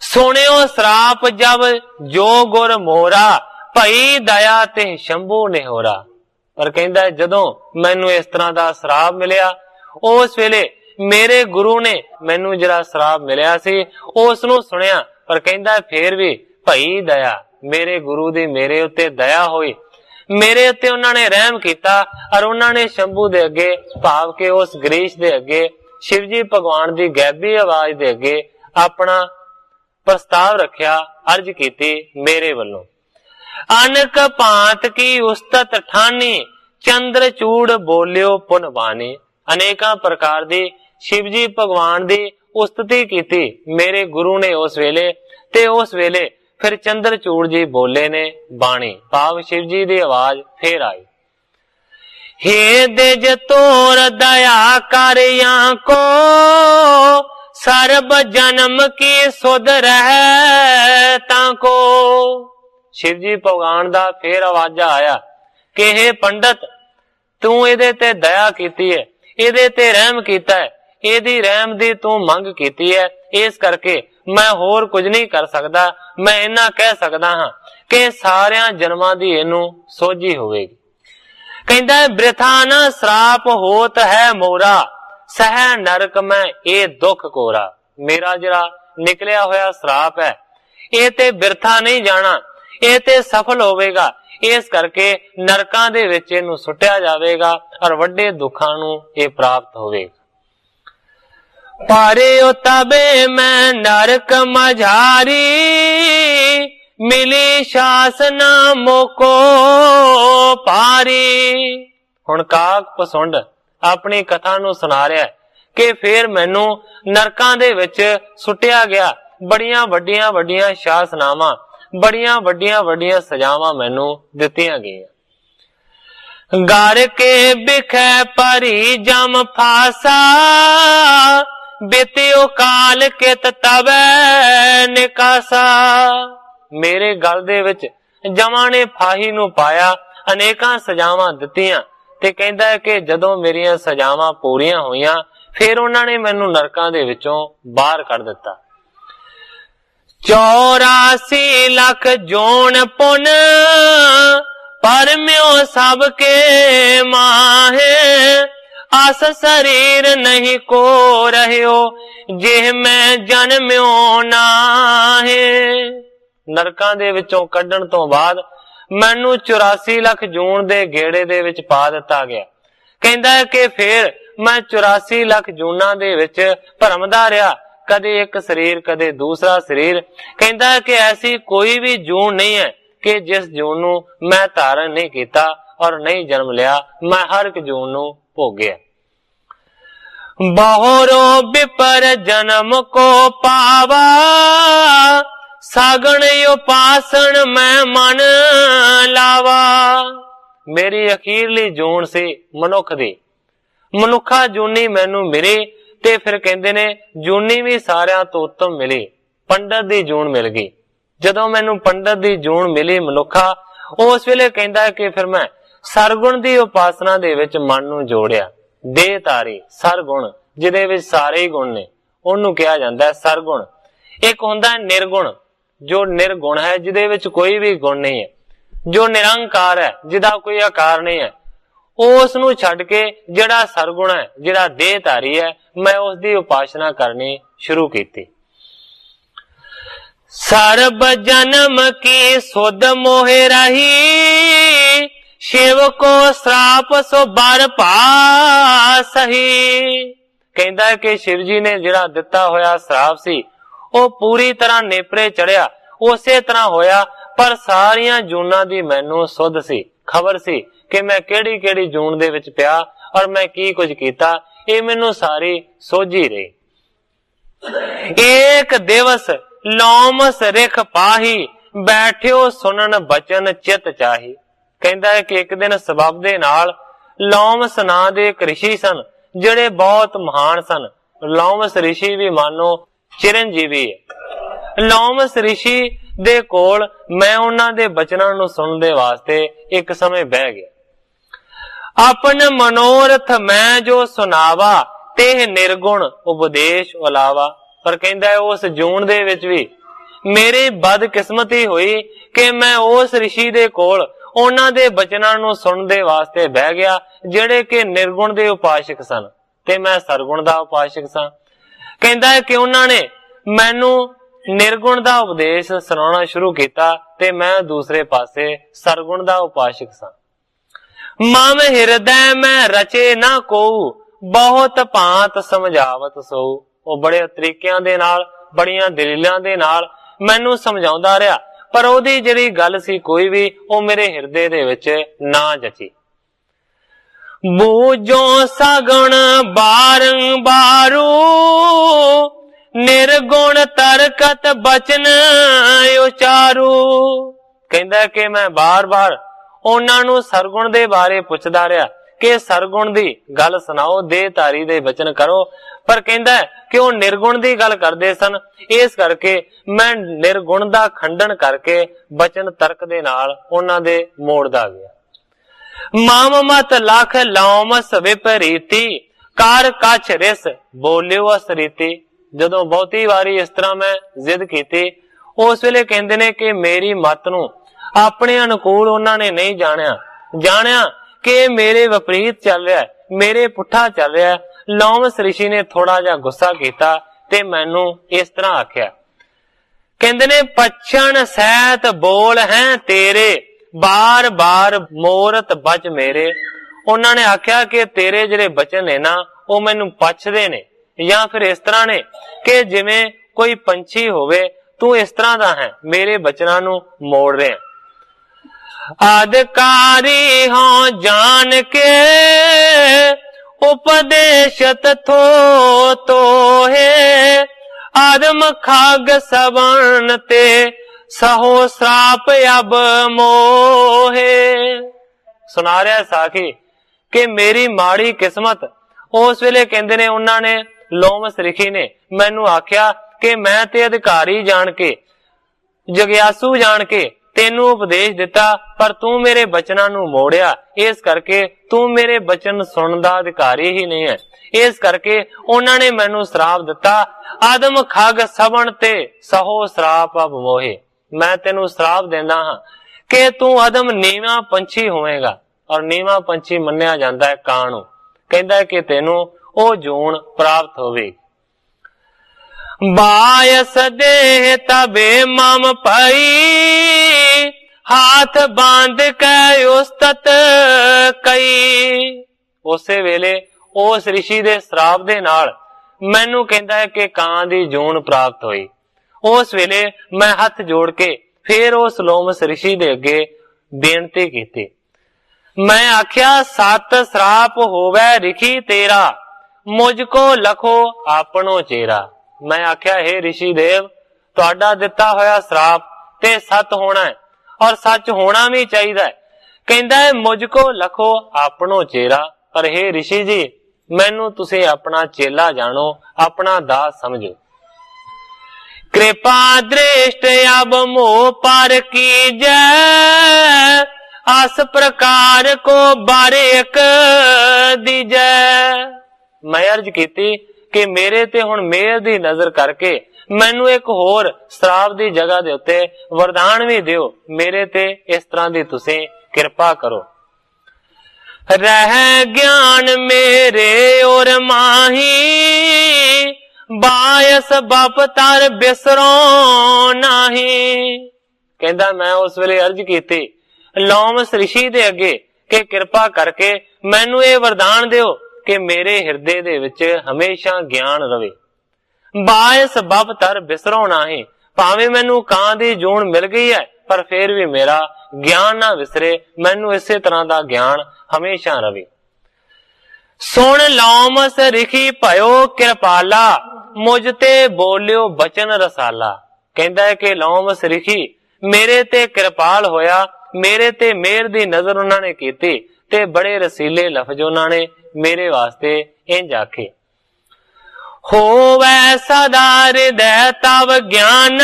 सुनियो श्राप जब जो गुर मोरा, भई दया ते शंभू निहोरा। पर कहंदा जदों मैनू इस तरह दा श्राप मिलिया, उस वेले मेरे गुरु ने मैनू जिहड़ा श्राप मिलिया सी उस नूं सुनिया। पर कहंदा फिर भी भई दया, मेरे गुरु दी मेरे उत्ते दया होई, मेरे उत्ते उन्हां ने रहम कीता और उन्हां ने शंभू दे अगे, भाव के उस गरीश दे अगे, शिवजी भगवान दी गैबी आवाज दे अगे अपना प्रस्ताव रखिया, अर्ज कीती मेरे वल्लों। अनक भांत की उस्तत ठानी, चंद्र चूड़ बोलियो पुनवानी। अनेका प्रकार दी शिवजी भगवान दी उस्तति कीती मेरे गुरु ने उस वेले, ते उस वेले फिर चंद्र चूड़ जी बोले ने बाणी, भाव शिवजी दी आवाज फिर आई। हे दिज तोर दया करिया को, ਸਰਬ ਜਨਮ ਕੀ ਸੁਧ ਰਹਿ ਤਾਂਕੋ। ਸ਼ਿਵ ਜੀ ਭਗਵਾਨ ਦਾ ਫੇਰ ਆਵਾਜ਼ਾ ਆਇਆ ਕਿ हे ਪੰਡਤ, ਤੂੰ ਇਹਦੇ ਤੇ ਦਇਆ ਕੀਤੀ ਹੈ, ਇਹਦੇ ਤੇ ਰਹਿਮ ਕੀਤਾ ਹੈ, ਇਹਦੀ ਰਹਿਮ ਦੀ ਤੂੰ ਮੰਗ ਕੀਤੀ ਹੈ, ਇਸ ਕਰਕੇ ਮੈਂ ਹੋਰ ਕੁਝ ਨਹੀਂ ਕਰ ਸਕਦਾ। ਮੈਂ ਇੰਨਾ ਕਹਿ ਸਕਦਾ ਹਾਂ ਕਿ ਸਾਰਿਆਂ ਜਨਮਾਂ ਦੀ ਇਹਨੂੰ ਸੋਝੀ ਹੋਵੇਗੀ। ਕਹਿੰਦਾ ਬ੍ਰਿਥਾ ਨਾ ਸਰਾਪ ਹੋਤ ਹੈ ਮੋਰਾ, ਸਹਿ ਨਰਕ ਮੈਂ ਇਹ ਦੁੱਖ ਕੋਰਾ। ਮੇਰਾ ਜਿਹੜਾ ਨਿਕਲਿਆ ਹੋਇਆ ਸਰਾਪ ਹੈ ਇਹ ਤੇ ਬਿਰਥਾ ਨਹੀਂ ਜਾਣਾ, ਇਹ ਤੇ ਸਫਲ ਹੋਵੇਗਾ। ਇਸ ਕਰਕੇ ਨਰਕਾਂ ਦੇ ਵਿੱਚ ਇਹਨੂੰ ਸੁੱਟਿਆ ਜਾਵੇਗਾ ਔਰ ਵੱਡੇ ਦੁੱਖਾਂ ਨੂੰ ਇਹ ਪ੍ਰਾਪਤ ਹੋਵੇਗਾ। ਪਾਰਿਓ ਤਬੇ ਮੈਂ ਨਰਕ ਮਝਾਰੀ, ਮਿਲੀ ਸ਼ਾਸਨਾ ਮੋਕੋ ਪਾਰੀ। ਹੁਣ ਕਾਕ ਪਸੁੰਡ ਆਪਣੀ ਕਥਾ ਨੂੰ ਸੁਣਾ ਰਿਹਾ ਕਿ ਫੇਰ ਮੈਨੂੰ ਨਰਕਾਂ ਦੇ ਵਿੱਚ ਸੁੱਟਿਆ ਗਿਆ। ਬੜੀਆਂ ਵੱਡੀਆਂ ਵੱਡੀਆਂ ਸ਼ਾਸਨਾਵਾਂ, ਬੜੀਆਂ ਵੱਡੀਆਂ ਵੱਡੀਆਂ ਸਜ਼ਾਵਾਂ ਮੈਨੂੰ ਦਿੱਤੀਆਂ ਗਈਆਂ। ਗਰ ਕੇ ਬਿਖੈ ਪਰੀ ਜਮ ਫਾਸਾ, ਬਿਤਿਓ ਕਾਲ ਕਿਤ ਤਬੈ ਨਿਕਾਸਾ। ਮੇਰੇ ਗਲ ਦੇ ਵਿੱਚ ਜਮਾਂ ਨੇ ਫਾਹੀ ਨੂੰ ਪਾਇਆ, ਅਨੇਕਾਂ ਸਜ਼ਾਵਾਂ ਦਿੱਤੀਆਂ ਤੇ ਕਹਿੰਦਾ ਹੈ ਕਿ ਜਦੋਂ ਮੇਰੀਆਂ ਸਜ਼ਾਵਾਂ ਪੂਰੀਆਂ ਹੋਈਆਂ ਫਿਰ ਉਹਨਾਂ ਨੇ ਮੈਨੂੰ ਨਰਕਾਂ ਦੇ ਵਿੱਚੋਂ ਬਾਹਰ ਕੱਢ ਦਿੱਤਾ। 84 ਲੱਖ ਜੋਨ ਪੁਨ, ਪਰਮਿਓ ਸਭ ਕੇ ਮਾਹੇ। ਆਸ ਸਰੀਰ ਨਹੀਂ ਕੋ ਰਹਿਓ, ਜਿਹ ਮੈਂ ਜਨਮਿਓ ਨਾਹੇ। ਨਰਕਾਂ ਦੇ ਵਿੱਚੋਂ ਕੱਢਣ ਤੋਂ ਬਾਅਦ ਮੈਨੂੰ 84 ਲੱਖ ਜੂਨ ਦੇ ਗੇੜੇ ਦੇ ਵਿੱਚ ਪਾ ਦਿੱਤਾ ਗਿਆ। ਕਹਿੰਦਾ ਹੈ ਕਿ ਫਿਰ ਮੈਂ 84 ਲੱਖ ਜੂਨਾਂ ਦੇ ਵਿੱਚ ਭਰਮਦਾ ਰਿਹਾ, ਕਦੇ ਇੱਕ ਸਰੀਰ ਕਦੇ ਦੂਸਰਾ ਸਰੀਰ। ਕਹਿੰਦਾ ਹੈ ਕਿ ਐਸੀ ਕੋਈ ਵੀ ਜੂਨ ਨਹੀਂ ਹੈ ਕਿ ਜਿਸ ਜੂਨ ਨੂੰ ਮੈਂ ਧਾਰਨ ਨਹੀਂ ਕੀਤਾ ਔਰ ਨਹੀਂ ਜਨਮ ਲਿਆ। ਮੈਂ ਹਰ ਇੱਕ ਜੂਨ ਨੂੰ ਭੋਗਿਆ। ਬਹੁਰੋ ਵਿਪਰ ਜਨਮ ਕੋ ਪਾਵਾ, ਸਾਗਣ ਉਪਾਸਣ ਮੈਂ ਮਨ ਲਾਵਾ। ਮੇਰੀ ਅਖੀਰਲੀ ਜੂਨ ਸੀ ਮਨੁੱਖ ਦੀ, ਮਨੁੱਖਾ ਜੂਨੀ ਮੈਨੂੰ ਮਿਲੀ ਤੇ ਫਿਰ ਕਹਿੰਦੇ ਨੇ ਜੂਨੀ ਵੀ ਸਾਰਿਆਂ ਤੋਂ ਉੱਤਮ ਮਿਲੀ, ਪੰਡਤ ਦੀ ਜੂਨ ਮਿਲ ਗਈ। ਜਦੋਂ ਮੈਨੂੰ ਪੰਡਤ ਦੀ ਜੂਨ ਮਿਲੀ ਮਨੁੱਖਾ, ਉਸ ਵੇਲੇ ਕਹਿੰਦਾ ਹੈ ਕਿ ਫਿਰ ਮੈਂ ਸਰਗੁਣ ਦੀ ਉਪਾਸਨਾ ਦੇ ਵਿੱਚ ਮਨ ਨੂੰ ਜੋੜਿਆ। ਦੇਹ ਧਾਰੀ ਸਰਗੁਣ, ਜਿਹਦੇ ਵਿੱਚ ਸਾਰੇ ਹੀ ਗੁਣ ਨੇ, ਉਹਨੂੰ ਕਿਹਾ ਜਾਂਦਾ ਹੈ ਸਰਗੁਣ। ਇੱਕ ਹੁੰਦਾ ਹੈ ਨਿਰਗੁਣ, ਜੋ ਨਿਰਗੁਣ ਹੈ, ਜਿਹਦੇ ਵਿੱਚ ਕੋਈ ਵੀ ਗੁਣ ਨਹੀਂ ਹੈ, ਜੋ ਨਿਰੰਕਾਰ ਹੈ, ਜਿਹਦਾ ਕੋਈ ਆਕਾਰ ਨਹੀਂ ਹੈ। ਉਸ ਨੂੰ ਛੱਡ ਕੇ ਜਿਹੜਾ ਸਰਗੁਣ ਹੈ, ਜਿਹੜਾ ਦੇਹ ਧਾਰੀ ਹੈ, ਮੈਂ ਉਸ ਦੀ ਉਪਾਸਨਾ ਕਰਨੀ ਸ਼ੁਰੂ ਕੀਤੀ। ਸਰਬ ਜਨਮ ਕੀ ਸੁਧ ਮੋਹਿ ਰਹੀ, ਸ਼ਿਵ ਕੋ ਸਰਾਪ ਸੋ ਬਰ ਪਾਸਹੀ। ਕਹਿੰਦਾ ਹੈ ਕਿ ਸ਼ਿਵ ਜੀ ਨੇ ਜਿਹੜਾ ਦਿੱਤਾ ਹੋਇਆ ਸਰਾਪ ਸੀ ਉਹ ਪੂਰੀ ਤਰ੍ਹਾਂ ਨੇਪਰੇ ਚੜਿਆ, ਉਸੇ ਤਰ੍ਹਾਂ ਹੋਇਆ। ਪਰ ਸਾਰੀਆਂ ਜੂਨਾਂ ਦੀ ਮੈਨੂੰ ਸੁੱਧ ਸੀ, ਖਬਰ ਸੀ ਕਿ ਮੈਂ ਕਿਹੜੀ ਕਿਹੜੀ ਜੂਨ ਦੇ ਵਿੱਚ ਪਿਆ ਔਰ ਮੈਂ ਕੀ ਕੁਝ ਕੀਤਾ। ਇਹ ਮੈਨੂੰ ਸਾਰੀ ਸੋਝੀ ਰਹੀ। ਏਕ ਦਿਵਸ ਲੋਮਸ ਰਿਖ ਪਾਹੀ, ਬੈਠਿਓ ਸੁਣਨ ਬਚਨ ਚਿਤ ਚਾਹੀ। ਕਹਿੰਦਾ ਹੈ ਕਿ ਇੱਕ ਦਿਨ ਸਬਬ ਦੇ ਨਾਲ ਲੋਮਸ ਨਾਂ ਦੇ ਇੱਕ ਰਿਸ਼ੀ ਸਨ, ਜਿਹੜੇ ਬਹੁਤ ਮਹਾਨ ਸਨ। ਲੋਮਸ ਰਿਸ਼ੀ ਵੀ ਮਾਨੋ ਚਿਰੰਜੀਵੀ ਹੈ। ਲੋਮਸ ਰਿਸ਼ੀ ਦੇ ਕੋਲ ਮੈਂ ਉਹਨਾਂ ਦੇ ਬਚਨਾਂ ਨੂੰ ਸੁਣਨ ਦੇ ਵਾਸਤੇ ਇੱਕ ਸਮੇਂ ਬਹਿ ਗਿਆ। ਆਪਨ ਮਨੋਰਥ ਮੈਂ ਜੋ ਸੁਣਾਵਾ, ਤੇ ਨਿਰਗੁਣ ਉਪਦੇਸ਼ ਉਲਾਵਾ। ਪਰ ਕਹਿੰਦਾ ਹੈ ਉਸ ਜੂਨ ਦੇ ਵਿੱਚ ਵੀ ਮੇਰੀ ਬਦਕਿਸਮਤੀ ਹੋਈ ਕਿ ਮੈਂ ਉਸ ਰਿਸ਼ੀ ਦੇ ਕੋਲ ਉਹਨਾਂ ਦੇ ਬਚਨਾਂ ਨੂੰ ਸੁਣਨ ਦੇ ਵਾਸਤੇ ਬਹਿ ਗਿਆ, ਜਿਹੜੇ ਕਿ ਨਿਰਗੁਣ ਦੇ ਉਪਾਸ਼ਕ ਸਨ ਤੇ ਮੈਂ ਸਰਗੁਣ ਦਾ ਉਪਾਸ਼ਕ ਸਾਂ। ਕਹਿੰਦਾ ਹੈ ਕਿ ਉਹਨਾਂ ਨੇ ਮੈਨੂੰ ਨਿਰਗੁਣ ਦਾ ਉਪਦੇਸ਼ ਸੁਣਾਉਣਾ ਸ਼ੁਰੂ ਕੀਤਾ ਤੇ ਮੈਂ ਦੂਸਰੇ ਪਾਸੇ ਸਰਗੁਣ ਦਾ ਉਪਾਸ਼ਕ ਸਾਂ। ਮਮ ਹਿਰਦੈ ਮੈਂ ਰਚੇ ਨਾ ਕੋਉ, ਬਹੁਤ ਭਾਂਤ ਸਮਝਾਵਤ ਸੋ। ਉਹ ਬੜੇ ਤਰੀਕਿਆਂ ਦੇ ਨਾਲ, ਬੜੀਆਂ ਦਲੀਲਾਂ ਦੇ ਨਾਲ ਮੈਨੂੰ ਸਮਝਾਉਂਦਾ ਰਿਹਾ, ਪਰ ਉਹਦੀ ਜਿਹੜੀ ਗੱਲ ਸੀ ਕੋਈ ਵੀ ਉਹ ਮੇਰੇ ਹਿਰਦੇ ਦੇ ਵਿੱਚ ਨਾ ਜਚੀ। ਬੂਝੋ ਸਗਣ ਬਾਰੰਬਾਰੂ, ਨਿਰਗੁਣ ਤਰਕਤ ਬਚਨ ਉਚਾਰੂ। ਕਹਿੰਦਾ ਕਿ ਮੈਂ ਬਾਰ-ਬਾਰ ਉਹਨਾਂ ਨੂੰ ਸਰਗੁਣ ਦੇ ਬਾਰੇ ਪੁੱਛਦਾ ਰਿਹਾ कि सरगुण दी गल सुनाओ, देहधारी दे वचन करो, पर कहंदा कि वो निर्गुण दी गल करदे सन, इस करके मैं निर्गुण दा खंडन करके वचन तर्क दे नाल उन्हां दे मोड़दा गया। माम मत लख लौमस विपरीति, कार कछ रिस बोलियो असरीति। जदों बहुती वारी इस तरह मैं जिद कीती, उस वेले कहंदे ने कि मेरी मत नूं अपने अनुकूल उन्हां ने नहीं जाणिया कि मेरे विपरीत चल रहा है, मेरे पुठा चल रहा है। लौमस ऋषि ने थोड़ा जा गुस्सा कीता ते मैनू इस तरह आख्या, कहंदे ने पछण सैत बोल हैं तेरे, बार बार मोरत बच मेरे। उन्हां ने आख्या कि तेरे जिहड़े बचन ने ना वो मैनू पछदे ने, या फिर इस तरह ने कि जिवें कोई पंछी होवे, तू इस तरह दा है, मेरे बचनां नू मोड़ रहे। अधिकारी हों जान के उपदेशत थो तो है, आदम खाग सवर्ण ते सहो श्राप अब मोहे। सुना रहा साखी कि मेरी माड़ी किस्मत। उस वेले कहंदे ने उन्हां ने लोमस ऋषि ने मैनू आख्या कि मैं ते अधिकारी जान के, जग्यासू जान के तेनू उपदेश दिता, पर तू मेरे बचनां नू मोड़िया, इस करके तू मेरे बचन सुनन दा अधिकारी ही नहीं है। इस करके उन्हां ने मैनू श्राप दिता, आदम खग सवण ते सहो श्राप अब मोहे। मैं तेनू श्राप देंदा हां कि तू अदम नीवा पंछी होवेगा, और नीवा पंछी मन्निया जांदा है ਕਾਂ नू। कहंदा है कि तेनू ओ जून प्राप्त होवेगी। बायस देह तबे मम पई, हाथ बांध के उस्तत कई। उसे वेले उस ऋषि दे श्राप दे नाल मैनू कहंदा है कि ਕਾਂ दी जून प्राप्त होई। उस वेले मैं हथ जोड़ के फिर उस लोमस ऋषि दे अगे बेनती कीती। मैं आख्या, सत श्राप होवे ऋषि तेरा, मुझको लखो आपनो चेहरा। मैं आख्या, हे ऋषि देव, तुहाडा दिता होया श्राप ते सत होना है, और सच होना भी चाहिए है। कहंदा है मुझको लखो आपनो चेहरा, पर हे ऋषि जी, मैनू तुसी अपना चेला जानो, अपना दास समझो। कृपा दृष्ट अब मोह पर कीजै, आस प्रकार को बारेक दीजै। मैं अर्ज कीती कि मेरे ते हुण मेहर दी नजर करके मैनू एक होर श्राप दी जगह दे उत्ते वरदान भी दियो, मेरे ते इस तरह दी तुसी कृपा करो। रह ज्ञान मेरे और माही, बायस बप तर बिसरो नाही। कहंदा मैं उस वेले अर्ज कीती लोमस ऋषि दे अगे कि कृपा करके मैनू ये वरदान दियो कि मेरे हिरदे दे विच हमेशा ज्ञान रवे। बायस बप तर बिसरो नाही, भावें मैनू ਕਾਂ दी जून मिल गई है, पर फिर भी मेरा ज्ञान ना विसरे, मैनू इसे तरह दा ज्ञान हमेशा रवे। सुन लोमस ऋषि भयो कृपाला, मुझ ते बोलियो बचन रसाला। कहंदा है कि लोमस ऋषि मेरे ते कृपाल होया, मेरे ते मेहर दी नजर उन्हां ने कीती, ते बड़े रसीले लफज उन्हां ने मेरे वास्ते इंज आखे। होवै सदा हृदय तव ज्ञान,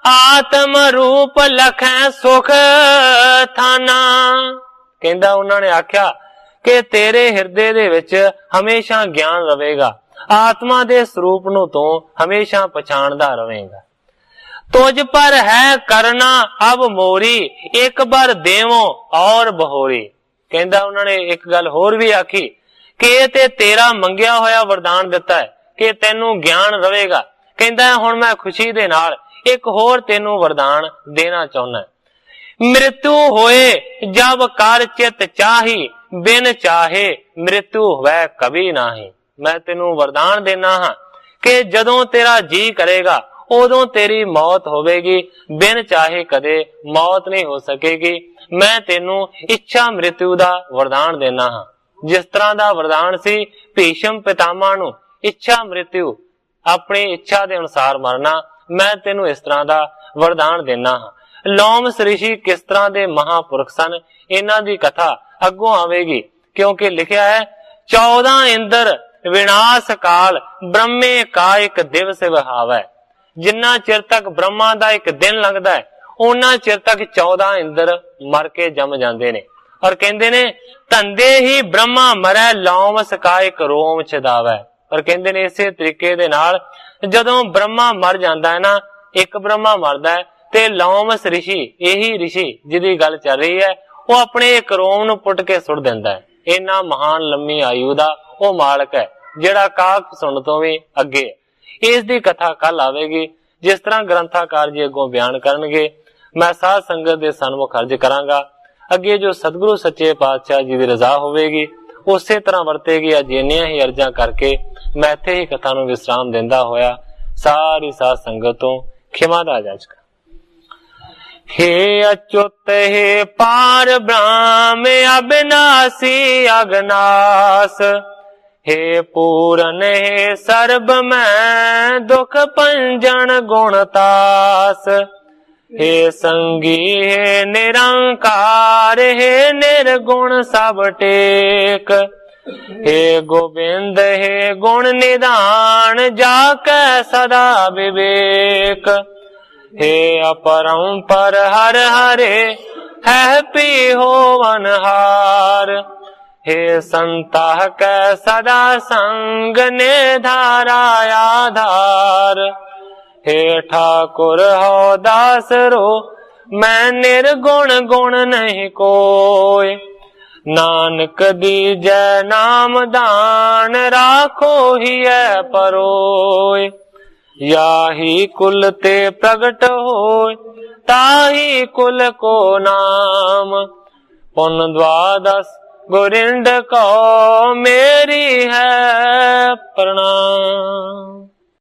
आत्म रूप लखै सुख थाना। कहंदा उन्हां ने आख्या कि तेरे हिरदे दे विच हमेशा ज्ञान रवेगा, आत्मा दे स्वरूप नू तू हमेशा पछाणदा रवेगा। तुझ पर है करना अब मोरी, एक बार देवो और बहोरी। कहंदा उन्होंने एक गल होर भी आखी कि ये ते तेरा मंगिया होया वरदान दिता है कि तेनू ज्ञान रवेगा। कहंदा हुण मैं खुशी दे नाल एक होर तेनू वरदान देना चाहुंदा। मृत्यु होए जब कर चित चाही, बिन चाहे मृत्यु होवे कभी नाही। मैं तेनू वरदान देना हां कि जदों तेरा जी करेगा उदों तेरी मौत होवेगी, बिन चाहे कदे मौत नहीं हो सकेगी। मैं तेनू इच्छा मृत्यु दा वरदान देना हां। जिस तरह दा वरदान सी भीष्म पितामह नू इच्छा मृत्यु, अपनी इच्छा दे अनुसार मरना, मैं तेनू इस तरह दा वरदान देना हां। लोमस ऋषि किस तरह दे महापुरख सन, इन्हां दी कथा अगों आवेगी, क्योंकि लिखिया है 14 इंद्र विनाश काल ब्रह्मे का एक दिवस वहावै। जिन्ना चिर तक ब्रह्मा दा एक दिन लगदा है उन्ना चिर तक 14 इंद्र मर के जम जांदे ने। और कहंदे ने धंधे ही ब्रह्मा मरै लौम सका एक रोम छदावै। और कहंदे ने इसे तरीके दे नाल जदों ब्रह्मा मर जांदा है ना, एक ब्रह्मा मरदा है ते लौमस ऋषि, यही ऋषि जिहदी गल चल रही है, वो अपने एक रोम नूं पुट के सुट दिंदा है। इन्ना महान लंबी आयु दा वो मालक है जिहड़ा काक सुन तो भी अगे। इस दी कथा कल आवेगी, जिस तरह ग्रंथाकार जी अगों बयान करनगे मैं साध संगत दे सन्मुख अर्ज करांगा। अगे जो सतगुरु सच्चे पातशाह जी दी रजा होवेगी उसे तरह वरतेगी। अज इन्नियां ही अर्जां करके मैं इत्थे ही कथा नूं विश्राम दिंदा होया सारी साध संगत तो खिमा दा जाचका। हे अच्युत हे पार ब्रह्म अविनाशी अगनास, हे पूरन हे सर्ब मैं दुख पंजन गुणतास, हे संगी हे निरंकार हे निर्गुण सब टेक, हे गोविंद हे गुण निदान जाकै सदा विवेक, हे अपरंपर हर हरे है पी होवन हार, हे संता कै सदा संग ने धारा आधार, हे ठाकुर हो दास रो मैं निर्गुण गुण नहीं कोय, नानक दीजै नाम दान राखो ही है परोय, याही कुल ते प्रगट होय ताही कुल को नाम, पुन द्वादश गोरिंद को मे